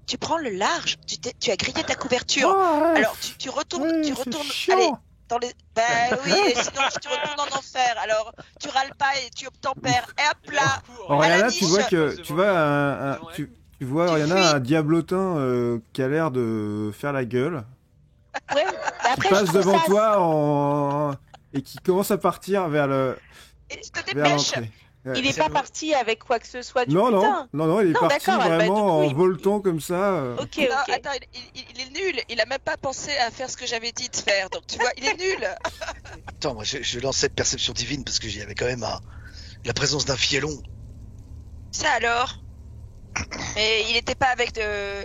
Tu prends le large, tu as grillé ta couverture. Oh, ouais, Alors tu retournes, ouais, tu c'est retournes. chiant. Allez, dans les. Bah oui, et sinon tu retournes en enfer. Alors tu râles pas et tu obtempères. Et hop là. Oriana, la tu niche. vois que tu vois tu vois Tu Oriana, fuis. un diablotin qui a l'air de faire la gueule, Ouais, mais qui après, passe je trouve devant ça- toi et qui commence à partir vers Et tu te vers dépêches. l'entrée. Ouais. Il est C'est pas bon. parti avec quoi que ce soit du Non, putain. non, il est Non, parti d'accord, bah, du vraiment coup, en il- voletant comme ça. Ok, Non, ok. attends, il est nul. Il a même pas pensé à faire ce que j'avais dit de faire. Donc tu vois, il est nul. Attends, moi je lançais de perception divine parce que j'y avais quand même la présence d'un fielon. Ça alors. Mais il était pas avec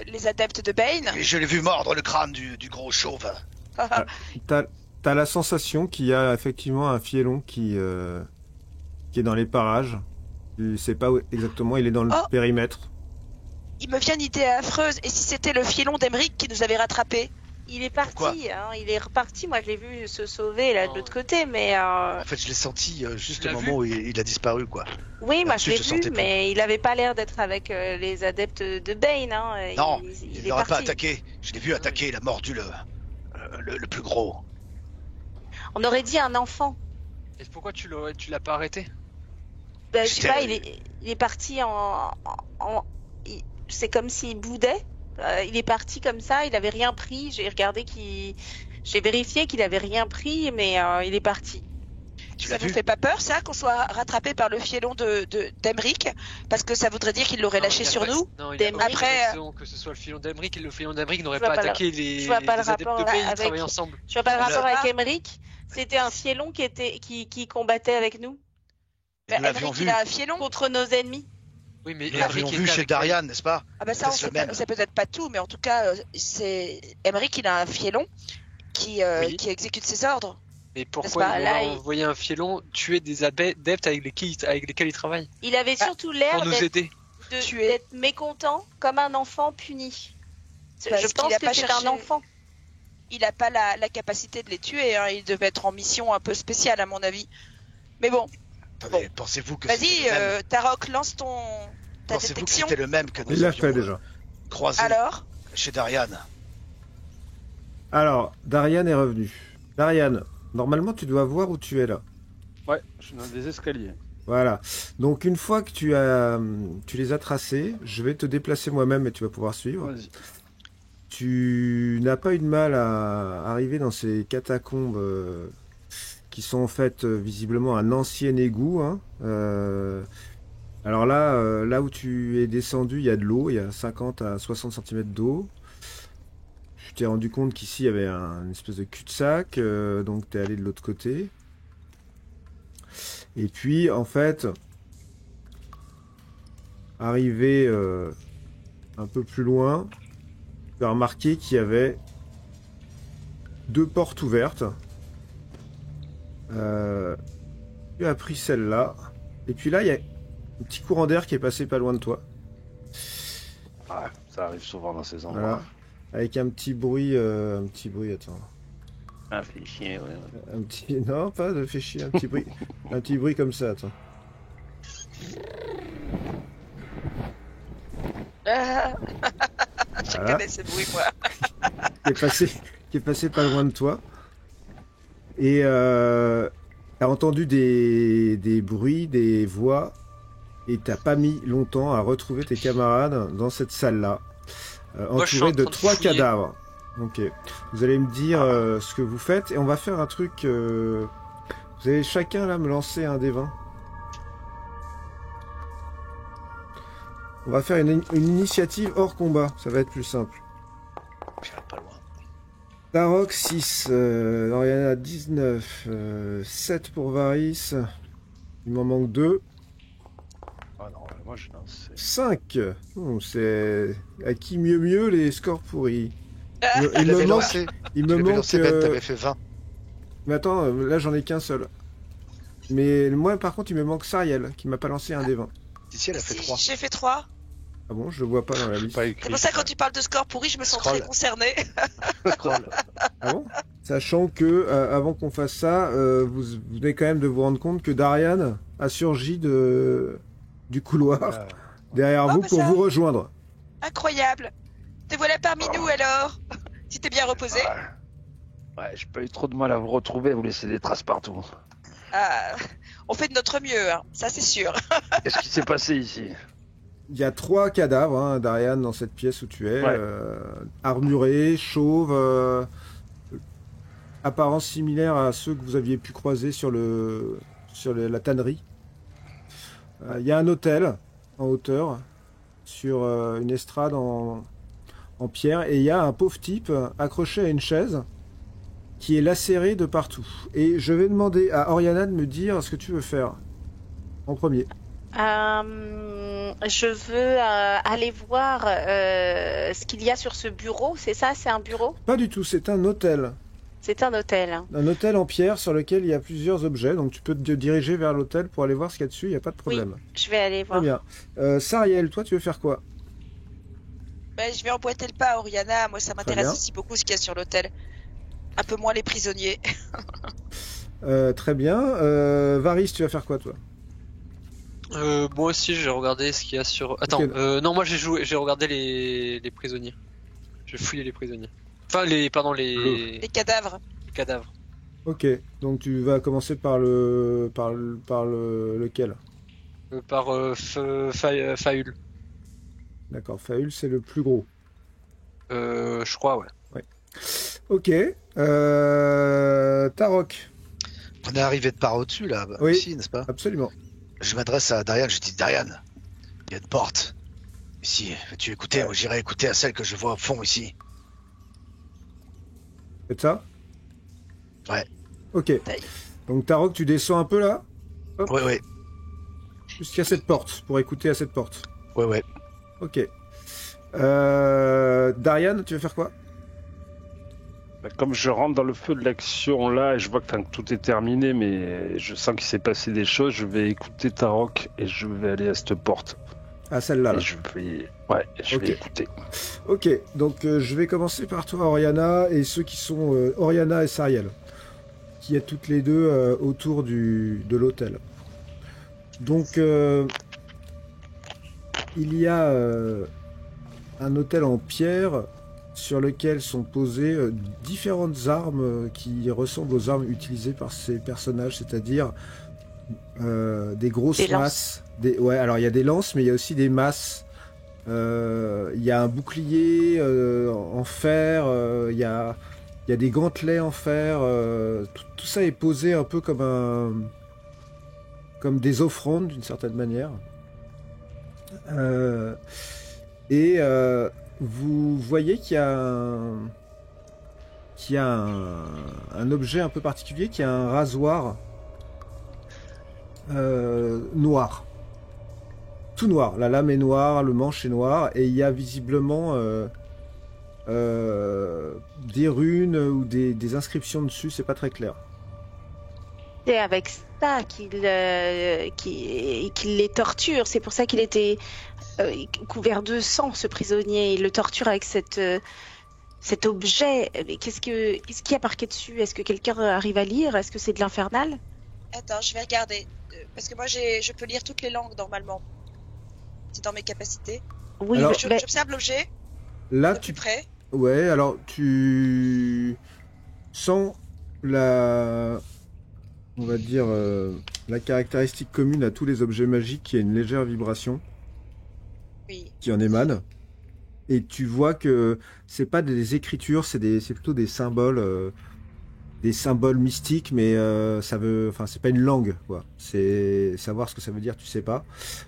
les adeptes de Bane. Et je l'ai vu mordre le crâne du gros chauve. T'as la sensation qu'il y a effectivement un fielon qui est dans les parages. Tu sais pas où exactement, il est dans le Oh. périmètre. Il me vient une idée affreuse. Et si c'était le filon d'Emeric qui nous avait rattrapés? Il est parti, Pourquoi hein, il est reparti. Moi, je l'ai vu se sauver là de l'autre côté, mais En fait, je l'ai senti juste Tu au l'as moment où il a disparu, quoi. oui, moi je l'ai Là-dessus, je vu, sentais pas. mais il avait pas l'air d'être avec les adeptes de Bane. Hein. Non, il il est n'aurait pas parti. attaqué. Je l'ai vu attaquer, il a mordu le plus gros. On aurait dit un enfant. Et pourquoi tu l'as pas arrêté? Ben, je sais J'étais- pas, il est parti c'est comme s'il boudait. Il est parti comme ça, il avait rien pris. J'ai vérifié qu'il avait rien pris, mais il est parti. Tu Ça l'as vous vu? fait pas peur, ça, qu'on soit rattrapé par le fielon d'Emeric? Parce que ça voudrait dire qu'il l'aurait Non, lâché il a sur pas- nous. Non, il Des- a aucune Après, raison que ce soit le filon d'Emeric. Le filon d'Emeric n'aurait Je vois pas pas attaqué les je vois pas le adeptes de rapport Bane, ils avec- travaillaient ensemble. Je vois pas le Le- rapport avec Ah. Emeric. C'était un fielon qui combattait avec nous Nous l'avions Emeric, vu. il a un fielon. contre nos ennemis. Oui, mais Nous l'avions Emeric vu était chez avec- Darian, n'est-ce pas? Ah bah ça, C'est le on même. sait peut-être pas tout, mais en tout cas, c'est Emeric, il a un fielon qui Oui. exécute ses ordres. Mais pourquoi pas, ils là, vont envoyer un filon tuer des adeptes avec lesquels il travaille Il avait surtout l'air pour nous d'être aider? Tuer. d'être mécontent, comme un enfant puni. Parce Je qu'il pense a que pas c'est cherché- un enfant. Il a pas la capacité de les tuer, hein. Il devait être en mission un peu spéciale, à mon avis. Mais bon, Attendez, pensez-vous que vas-y, c'était le même Tarok, lance ta Pensez-vous que détection. c'était le même que nous Il l'a avions fait déjà. croisé Alors, chez Darian? Alors, Darian est revenu. Darian, normalement tu dois voir où tu es là. Ouais, je suis dans des escaliers. Voilà. Donc une fois que tu les as tracés, je vais te déplacer moi-même et tu vas pouvoir suivre. Vas-y. Tu n'as pas eu de mal à arriver dans ces catacombes qui sont en fait visiblement un ancien égout. Hein. Alors là, là où tu es descendu, il y a de l'eau, il y a 50 à 60 cm d'eau. Tu t'es rendu compte qu'ici il y avait une espèce de cul-de-sac, donc tu es allé de l'autre côté. Et puis en fait, arrivé un peu plus loin, tu as remarqué qu'il y avait 2 portes ouvertes. Tu as pris celle-là. Et puis là, il y a un petit courant d'air qui est passé pas loin de toi. Ah, ça arrive souvent dans ces endroits. Voilà. Avec un petit bruit, attends. Ah, fait chier, ouais. Un petit, non, pas de fait chier, un petit bruit, un petit bruit comme ça, attends. Je Voilà. connais ce bruit, moi. qui est passé pas loin de toi. Et t'as entendu des bruits, des voix, et t'as pas mis longtemps à retrouver tes camarades dans cette salle-là, Moi, je suis en entourés de train de 3 fouiller. cadavres. Ok. Vous allez me dire ce que vous faites, et on va faire un truc. Vous allez chacun là me lancer un des 20. On va faire une initiative hors combat, ça va être plus simple. J'irai pas loin. Tarok 6, Oriana 19, 7 pour Varys, il m'en manque 2, Ah non, moi je lance. 5. C'est à qui mieux les scores pourris. Il Il me avait manque, lancé. il Tu me l'avais manque. lancé, Ben, t'avais fait 20. Mais attends, là j'en ai qu'un seul. Mais moi par contre il me manque Sariel qui m'a pas lancé un des 20. Ici, elle a fait Si, 3. j'ai fait 3. Ah bon, je le vois pas dans la liste. Pas écrit. C'est pour ça que quand tu parles de score pourri, je me sens Scroll. très concernée. Scroll. Ah bon? Sachant que avant qu'on fasse ça, vous venez quand même de vous rendre compte que Darian a surgi du couloir Voilà. derrière Oh, vous bah pour ça. vous rejoindre. Incroyable. Te voilà parmi nous alors. Tu t'es bien reposé. Ouais, j'ai pas eu trop de mal à vous retrouver, à vous laisser des traces partout. Ah, on fait de notre mieux, hein. Ça c'est sûr. Qu'est-ce qui s'est passé ici? Il y a 3 cadavres, hein, Darian, dans cette pièce où tu es. Ouais. Armurés, chauves, apparence similaire à ceux que vous aviez pu croiser sur la tannerie. Il y a un hôtel en hauteur, sur une estrade en pierre, et il y a un pauvre type accroché à une chaise qui est lacéré de partout. Et je vais demander à Oriana de me dire ce que tu veux faire en premier. Je veux aller voir ce qu'il y a sur ce bureau. C'est ça, c'est un bureau? Pas du tout, c'est un hôtel. C'est un hôtel. Un hôtel en pierre sur lequel il y a plusieurs objets, donc tu peux te diriger vers l'hôtel pour aller voir ce qu'il y a dessus, il n'y a pas de problème. Je vais aller Très voir. bien. Sariel, toi tu veux faire quoi? Ben, je vais emboîter le pas à Oriana. Moi, ça m'intéresse bien. aussi beaucoup ce qu'il y a sur l'hôtel. Un peu moins les prisonniers. Très bien. Varys, tu vas faire quoi toi? Moi aussi, j'ai regardé ce qu'il y a sur. Attends, Ok. non, moi j'ai regardé les prisonniers. J'ai fouillé les prisonniers. Enfin, les Les cadavres. cadavres. Ok, donc tu vas commencer par lequel? Par Faül. D'accord, Faül c'est le plus gros. Je crois, ouais. Ok. Tarok, On est arrivé de par au-dessus, là, Oui. ici, n'est-ce pas? absolument. Je m'adresse à Darian, je dis Darian, il y a une porte. Ici, veux-tu écouter? Ouais. Moi, j'irai écouter à celle que je vois au fond ici. Faites ça? Ouais. Ok. Donc Tarok, tu descends un peu là, Ouais, ouais, jusqu'à cette porte, pour écouter à cette porte. ouais, ouais. Ok. Darian, tu veux faire quoi? Bah, comme je rentre dans le feu de l'action là, et je vois que tout est terminé, mais je sens qu'il s'est passé des choses, je vais écouter Tarok et je vais aller à cette porte. Ah, celle-là. Et Là. je vais Ok. écouter. Ok, donc je vais commencer par toi, Oriana, et ceux qui sont Oriana et Sariel, qui êtes toutes les deux autour de l'hôtel. Donc, il y a un hôtel en pierre sur lequel sont posées différentes armes qui ressemblent aux armes utilisées par ces personnages, c'est-à-dire des grosses Des lances. masses. Ouais, alors il y a des lances, mais il y a aussi des masses. Il y a un bouclier en fer, il y a des gantelets en fer. Tout ça est posé un peu comme des offrandes d'une certaine manière. Vous voyez qu'il y a un objet un peu particulier, qui a un rasoir noir. Tout noir. La lame est noire, le manche est noir, et il y a visiblement des runes ou des inscriptions dessus, c'est pas très clair. C'est avec ça qu'il les torture. C'est pour ça qu'il était couvert de sang, ce prisonnier. Il le torture avec cet objet. Mais qu'est-ce qu'il y a marqué dessus? Est-ce que quelqu'un arrive à lire? Est-ce que c'est de l'infernal? Attends, je vais regarder. Parce que moi, je peux lire toutes les langues normalement. C'est dans mes capacités. Oui, Alors, J'observe l'objet Là, de plus près. Ouais, alors tu sens on va dire, la caractéristique commune à tous les objets magiques, qui a une légère vibration Oui. qui en émane. Et tu vois que c'est pas des écritures, c'est plutôt des symboles mystiques, mais enfin, c'est pas une langue, quoi. C'est savoir ce que ça veut dire, tu sais pas.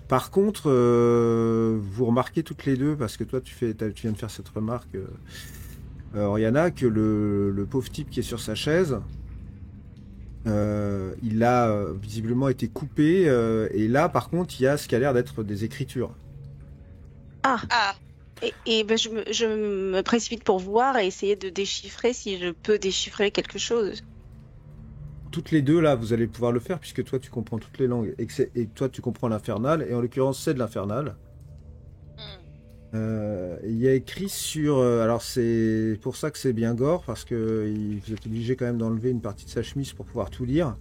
Par contre, vous remarquez toutes les deux, parce que toi, tu viens de faire cette remarque, Oriana, que le pauvre type qui est sur sa chaise, il a visiblement été coupé, et là, par contre, il y a ce qui a l'air d'être des écritures. Ah, Et ben, je me précipite pour voir et essayer de déchiffrer si je peux déchiffrer quelque chose. Toutes les deux, là, vous allez pouvoir le faire, puisque toi, tu comprends toutes les langues, et que toi, tu comprends l'infernal, et en l'occurrence, c'est de l'infernal. Il y a écrit sur... alors, c'est pour ça que c'est bien gore, parce que vous êtes obligé quand même d'enlever une partie de sa chemise pour pouvoir tout lire.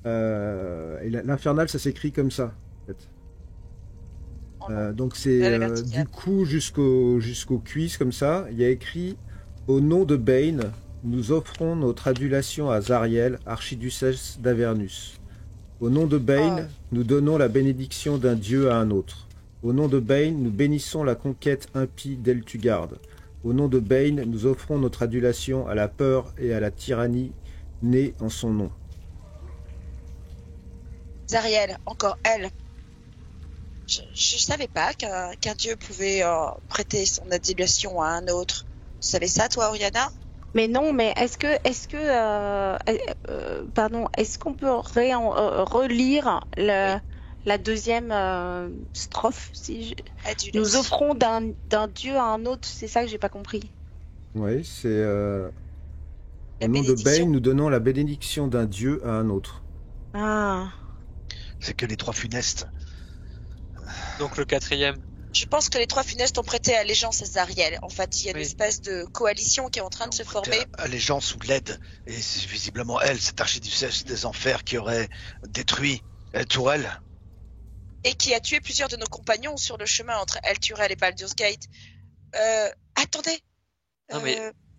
Et l'infernal, ça s'écrit comme ça, en fait. Donc c'est du cou jusqu'aux cuisses, comme ça. Il y a écrit « Au nom de Bane, nous offrons notre adulation à Zariel, archiduchesse d'Avernus. Au nom de Bane, nous donnons la bénédiction d'un dieu à un autre. Au nom de Bane, nous bénissons la conquête impie d'Eltugard. Au nom de Bane, nous offrons notre adulation à la peur et à la tyrannie née en son nom. » Zariel, encore elle. Je savais pas qu'un dieu pouvait prêter son adulation à un autre. Tu savais ça, toi, Oriana? Mais non, mais est-ce qu'on peut relire la deuxième strophe Adulation. Nous offrons d'un dieu à un autre, c'est ça que j'ai pas compris. Oui, c'est... La Au nom de bénédiction. Bane, nous donnons la bénédiction d'un dieu à un autre. Ah, C'est que les trois funestes. Donc le quatrième. Je pense que les trois funestes ont prêté allégeance à Zariel. En fait, il y a une Oui. espèce de coalition qui est en train de se former. Allégeance ou l'aide. Et c'est visiblement elle, cette archiduchesse des enfers, qui aurait détruit El Tourelle. Et qui a tué plusieurs de nos compagnons sur le chemin entre El Turel et Baldur's Gate. Attendez. Non, mais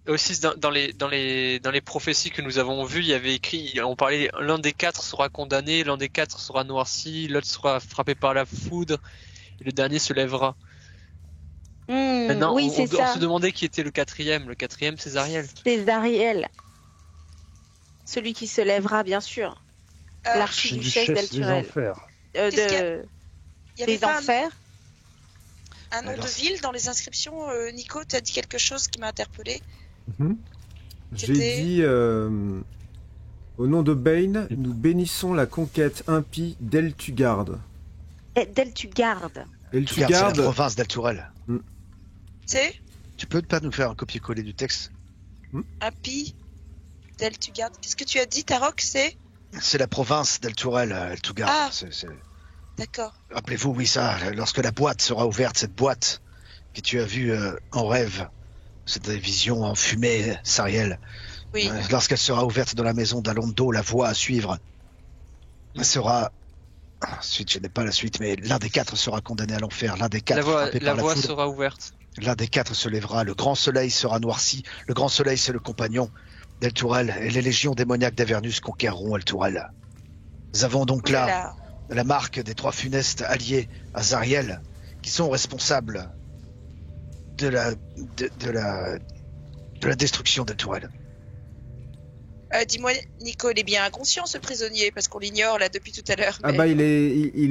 aussi dans les prophéties que nous avons vues, il y avait écrit, on parlait, l'un des quatre sera condamné, l'un des quatre sera noirci, l'autre sera frappé par la foudre, et le dernier se lèvera. Maintenant, oui, c'est ça. on se demandait qui était le quatrième. Le quatrième, c'est Zariel. C'est Zariel. Celui qui se lèvera, bien sûr. L'archiduchesse Duchesse des d'Elturel. enfers. Qu'est-ce qu'il y a il y avait Des pas enfers. un nom Alors, de ville dans les inscriptions, Nico, t'as dit quelque chose qui m'a interpellé. J'ai C'était- dit, au nom de Bane, nous bénissons la conquête impie d'Eltugard. D'Eltugard. C'est la Eltugard, province d'El Tourelle. C'est Tu peux pas nous faire un copier-coller du texte? Happy d'Eltugard. Qu'est-ce que tu as dit, Tarok? C'est C'est la province d'El Tourelle, El Tougard. Ah. D'accord. Rappelez-vous, oui, ça, lorsque la boîte sera ouverte, cette boîte que tu as vue en rêve, cette vision en fumée, Sariel, Oui. lorsqu'elle sera ouverte dans la maison d'Alondo, la voie à suivre sera... Ensuite, je n'ai pas la suite, mais l'un des quatre sera condamné à l'enfer, l'un des quatre La voie, frappé par la voie foudre, sera ouverte. l'un des quatre se lèvera, le grand soleil sera noirci, le grand soleil c'est le compagnon d'El Tourelle, et les légions démoniaques d'Avernus conquerront El Tourelle. Nous avons donc là Oulala. la marque des trois funestes alliés à Zariel, qui sont responsables de la destruction d'El Tourelle. Dis-moi, Nico, il est bien inconscient, ce prisonnier, parce qu'on l'ignore là depuis tout à l'heure. ah mais- bah il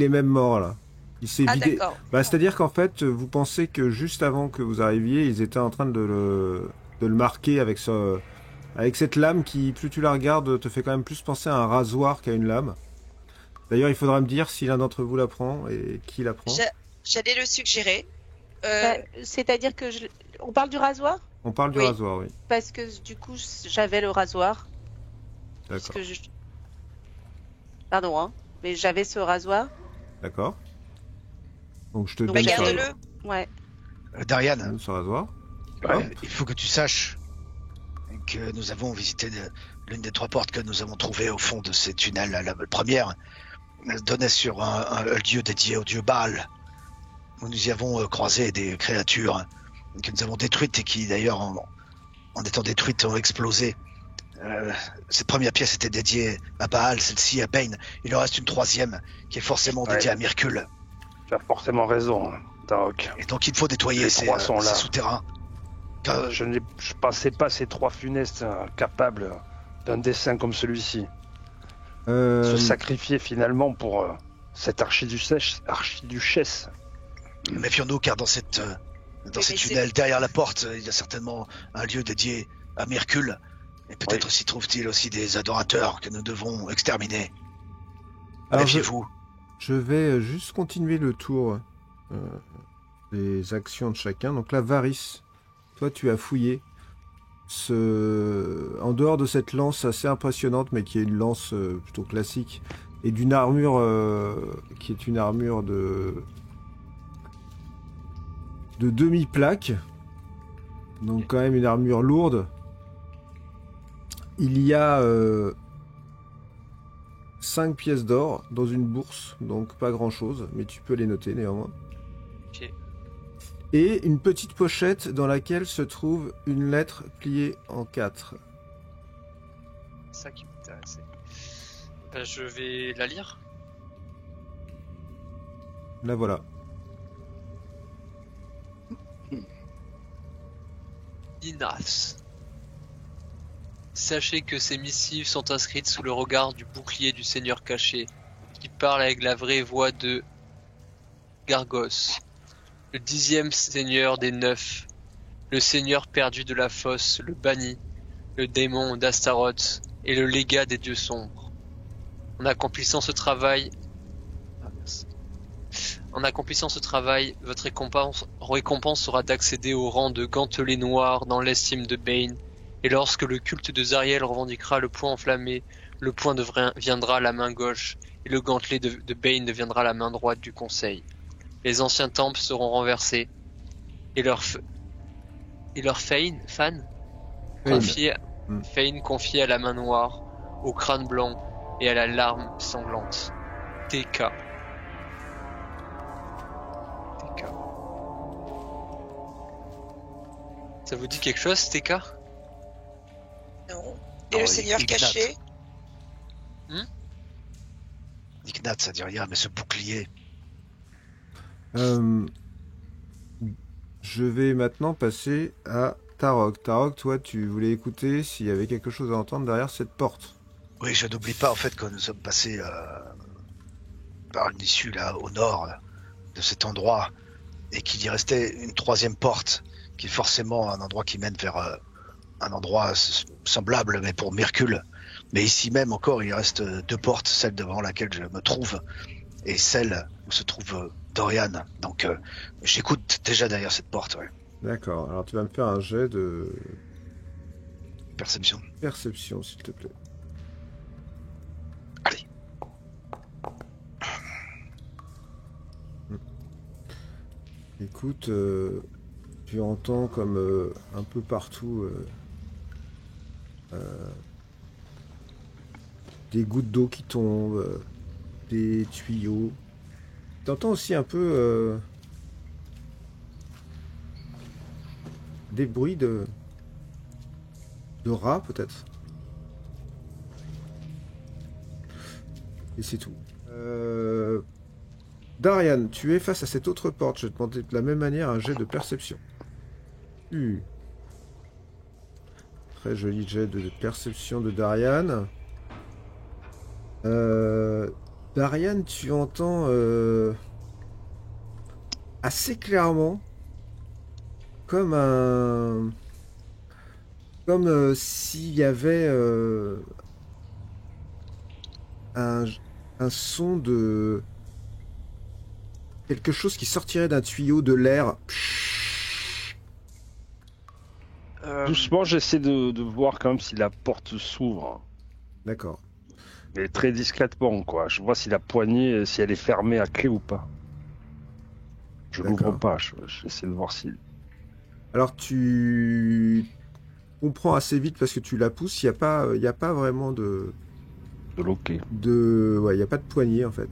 est même mort là. Il s'est Ah, vidé. d'accord. Bah, c'est-à-dire qu'en fait, vous pensez que juste avant que vous arriviez, ils étaient en train de le marquer avec cette lame qui, plus tu la regardes, te fait quand même plus penser à un rasoir qu'à une lame. D'ailleurs, il faudra me dire si l'un d'entre vous la prend et qui la prend. J'allais le suggérer. C'est-à-dire que On parle du rasoir? On parle du Oui. rasoir, oui. Parce que du coup, j'avais le rasoir. Parce D'accord. que Pardon, hein. Mais j'avais ce rasoir. D'accord. Donc je te Donc, donne bah, ce garde-le. rasoir. Ouais. Darian, Ce rasoir. il faut que tu saches que nous avons visité l'une des 3 portes que nous avons trouvées au fond de ces tunnels. La première donnait sur un lieu dédié au dieu Baal, où nous y avons croisé des créatures que nous avons détruites et qui d'ailleurs, en étant détruites, ont explosé. Cette première pièce était dédiée à Baal, celle-ci à Bane. Il en reste une 3e qui est forcément dédiée à Myrkul. Tu as forcément raison, Tarok. Et donc il faut nettoyer Les ces 3 sont là. souterrains. Car- Je pensais pas ces 3 funestes capables d'un dessin comme celui-ci. Se sacrifier finalement pour cette archiduchesse. Méfions-nous car dans ces mais tunnels, derrière la porte, il y a certainement un lieu dédié à Myrkul. Et peut-être s'y trouve-t-il aussi des adorateurs que nous devons exterminer. Alors, Méfiez-vous. je vais juste continuer le tour des actions de chacun. Donc là, Varys, toi tu as fouillé en dehors de cette lance assez impressionnante, mais qui est une lance plutôt classique, et d'une armure qui est une armure de demi-plaque, donc quand même une armure lourde. Il y a 5 pièces d'or dans une bourse, donc pas grand chose, mais tu peux les noter néanmoins. Ok. Et une petite pochette dans laquelle se trouve une lettre pliée en 4. C'est ça qui m'intéressait. Ben, je vais la lire. La voilà. Inas. Sachez que ces missives sont inscrites sous le regard du bouclier du Seigneur caché, qui parle avec la vraie voix de Gargos, le 10e Seigneur des 9, le Seigneur perdu de la fosse, le banni, le démon d'Astaroth et le légat des dieux sombres. En accomplissant ce travail, votre récompense sera d'accéder au rang de gantelet noir dans l'estime de Bane. Et lorsque le culte de Zariel revendiquera le poing enflammé, le poing deviendra la main gauche, et le gantelet de Bane deviendra la main droite du conseil. Les anciens temples seront renversés, et leur Fane confié à la main noire, au crâne blanc et à la larme sanglante. TK. Ça vous dit quelque chose, TK? Non. Et le Seigneur Ignat. caché? Ignat, ça dit rien, mais ce bouclier. Je vais maintenant passer à Tarok. Tarok, toi, tu voulais écouter s'il y avait quelque chose à entendre derrière cette porte. Oui, je n'oublie pas en fait que nous sommes passés par une issue là au nord de cet endroit et qu'il y restait une 3e porte qui est forcément un endroit qui mène vers un endroit semblable mais pour Myrkul. Mais ici même encore il reste 2 portes, celle devant laquelle je me trouve et celle où se trouve Dorian. Donc j'écoute déjà derrière cette porte. Ouais. D'accord, alors tu vas me faire un jet de Perception. perception, s'il te plaît. Allez. Écoute, tu entends comme un peu partout des gouttes d'eau qui tombent, des tuyaux. Tu entends aussi un peu des bruits de rats peut-être. Et c'est tout. Darian, tu es face à cette autre porte. Je vais te demander de la même manière un jet de perception. Très joli jet de perception de Darian. Darian, tu entends assez clairement comme s'il y avait un son de quelque chose qui sortirait d'un tuyau, de l'air. doucement, j'essaie de voir quand même si la porte s'ouvre. D'accord. Mais très discrètement, quoi. Je vois si la poignée, si elle est fermée à clé ou pas. Je D'accord. l'ouvre pas, j'essaie de voir si... Alors tu comprends assez vite parce que tu la pousses, il n'y a pas vraiment De loquer. ouais, il n'y a pas de poignée en fait.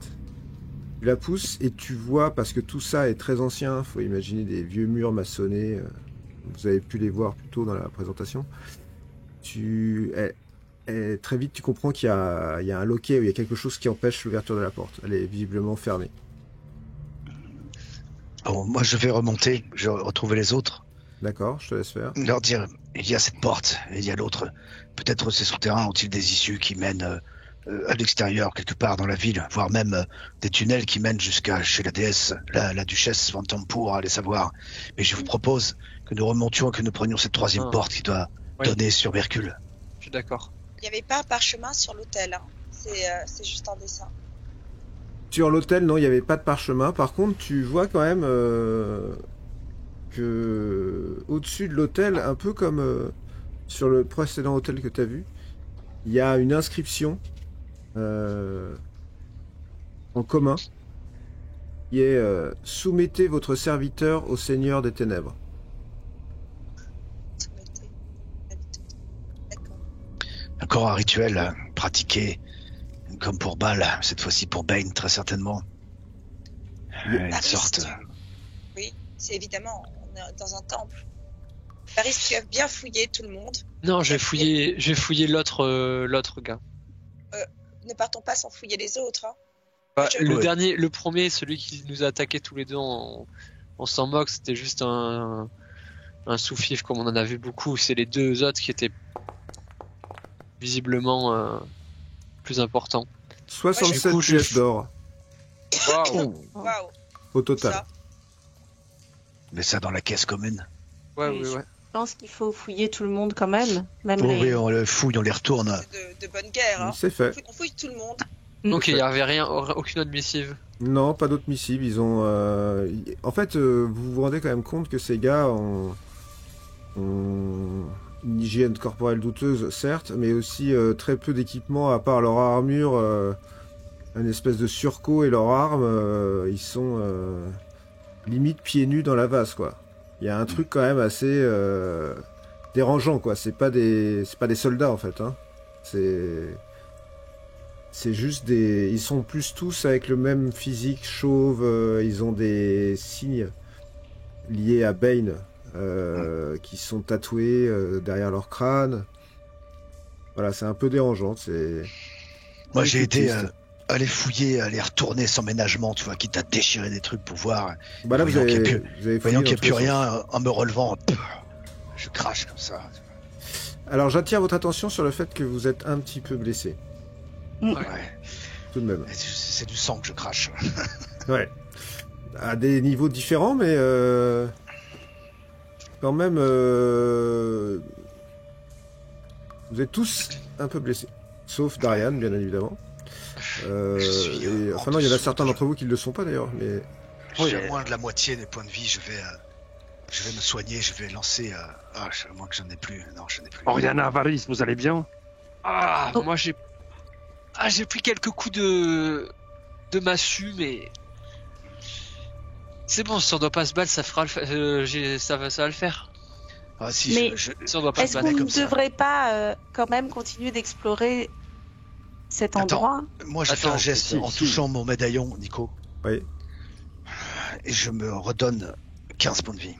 Tu la pousses et tu vois, parce que tout ça est très ancien, faut imaginer des vieux murs maçonnés, vous avez pu les voir plus tôt dans la présentation. Très vite tu comprends qu'il y a un loquet, ou il y a quelque chose qui empêche l'ouverture de la porte. Elle est visiblement fermée. Bon, moi, je vais remonter, je vais retrouver les autres, D'accord, je te laisse faire. leur dire, il y a cette porte, et il y a l'autre. Peut-être ces souterrains ont-ils des issues qui mènent à l'extérieur, quelque part dans la ville, voire même des tunnels qui mènent jusqu'à chez la déesse, la duchesse Vantampour, allez savoir. Mais je vous propose que nous remontions, que nous prenions cette troisième porte qui doit donner sur Mercule. Je suis d'accord. Il n'y avait pas un parchemin sur l'autel. Hein. C'est juste un dessin. Sur l'hôtel, non, il n'y avait pas de parchemin. Par contre, tu vois quand même que au-dessus de l'hôtel, un peu comme sur le précédent hôtel que tu as vu, il y a une inscription en commun qui est soumettez votre serviteur au Seigneur des Ténèbres. D'accord. Encore un rituel pratiqué comme pour Baal, cette fois-ci pour Bane, très certainement. Une Paris, sorte... Oui, c'est évidemment, on est dans un temple. Paris, tu as bien fouillé tout le monde. Non, j'ai fouillé l'autre gars. Ne partons pas sans fouiller les autres. Hein. Bah, Je- le premier, celui qui nous a attaqué tous les deux, on s'en moque, c'était juste un sous-fif comme on en a vu beaucoup. C'est les deux autres qui étaient visiblement plus importants. 67 Du coup, pièces d'or Waouh. Waouh. au total. Ça. Mais ça dans la caisse commune. Ouais, Oui, ouais, ouais. Je pense qu'il faut fouiller tout le monde quand même. Même Bon, les... oui, on le fouille, on les retourne. C'est de bonne guerre. Hein. C'est fait. On fouille tout le monde. Donc il n'y avait rien, aucune autre missive. Non, pas d'autres missives. Ils ont. En fait, vous vous rendez quand même compte que ces gars ont une hygiène corporelle douteuse, certes, mais aussi très peu d'équipement à part leur armure, une espèce de surcot et leurs armes. Ils sont limite pieds nus dans la vase, quoi. Il y a un truc quand même assez dérangeant, quoi. C'est pas des soldats en fait. Hein. C'est juste des... Ils sont plus tous avec le même physique chauve, ils ont des signes liés à Bane qui sont tatoués derrière leur crâne. Voilà, c'est un peu dérangeant. Moi, j'ai été cultiste. aller fouiller, aller retourner sans ménagement, tu vois, quitte à déchirer des trucs pour voir. Bah là, vous voyant avez, qu'il y a vous avez Voyant fouillé qu'il n'y a dans plus tous les sens. rien, en me relevant, je crache comme ça. Alors, j'attire votre attention sur le fait que vous êtes un petit peu blessé, Ouais. tout de même. C'est du sang que je crache. Ouais. À des niveaux différents, mais quand même, vous êtes tous un peu blessés. Sauf Darian, bien évidemment. Je suis, Enfin non, il y en a certains d'entre vous qui ne le sont pas d'ailleurs, mais... J'ai moins de la moitié des points de vie, je vais me soigner, je vais lancer... à moins que j'en ai plus. Non, j'en ai plus. Oriana Avaris, vous allez bien? Ah, Oh. moi j'ai pris quelques coups de massue, mais c'est bon, si on doit pas se battre, ça fera ça va le faire. Ah si, Mais- Si on doit pas se Est-ce battre. qu'on ne comme ça. devrait pas quand même continuer d'explorer cet Attends. endroit? Moi, je fais un Attends, geste si, en si. touchant mon médaillon, Nico, Oui. et je me redonne 15 points de vie.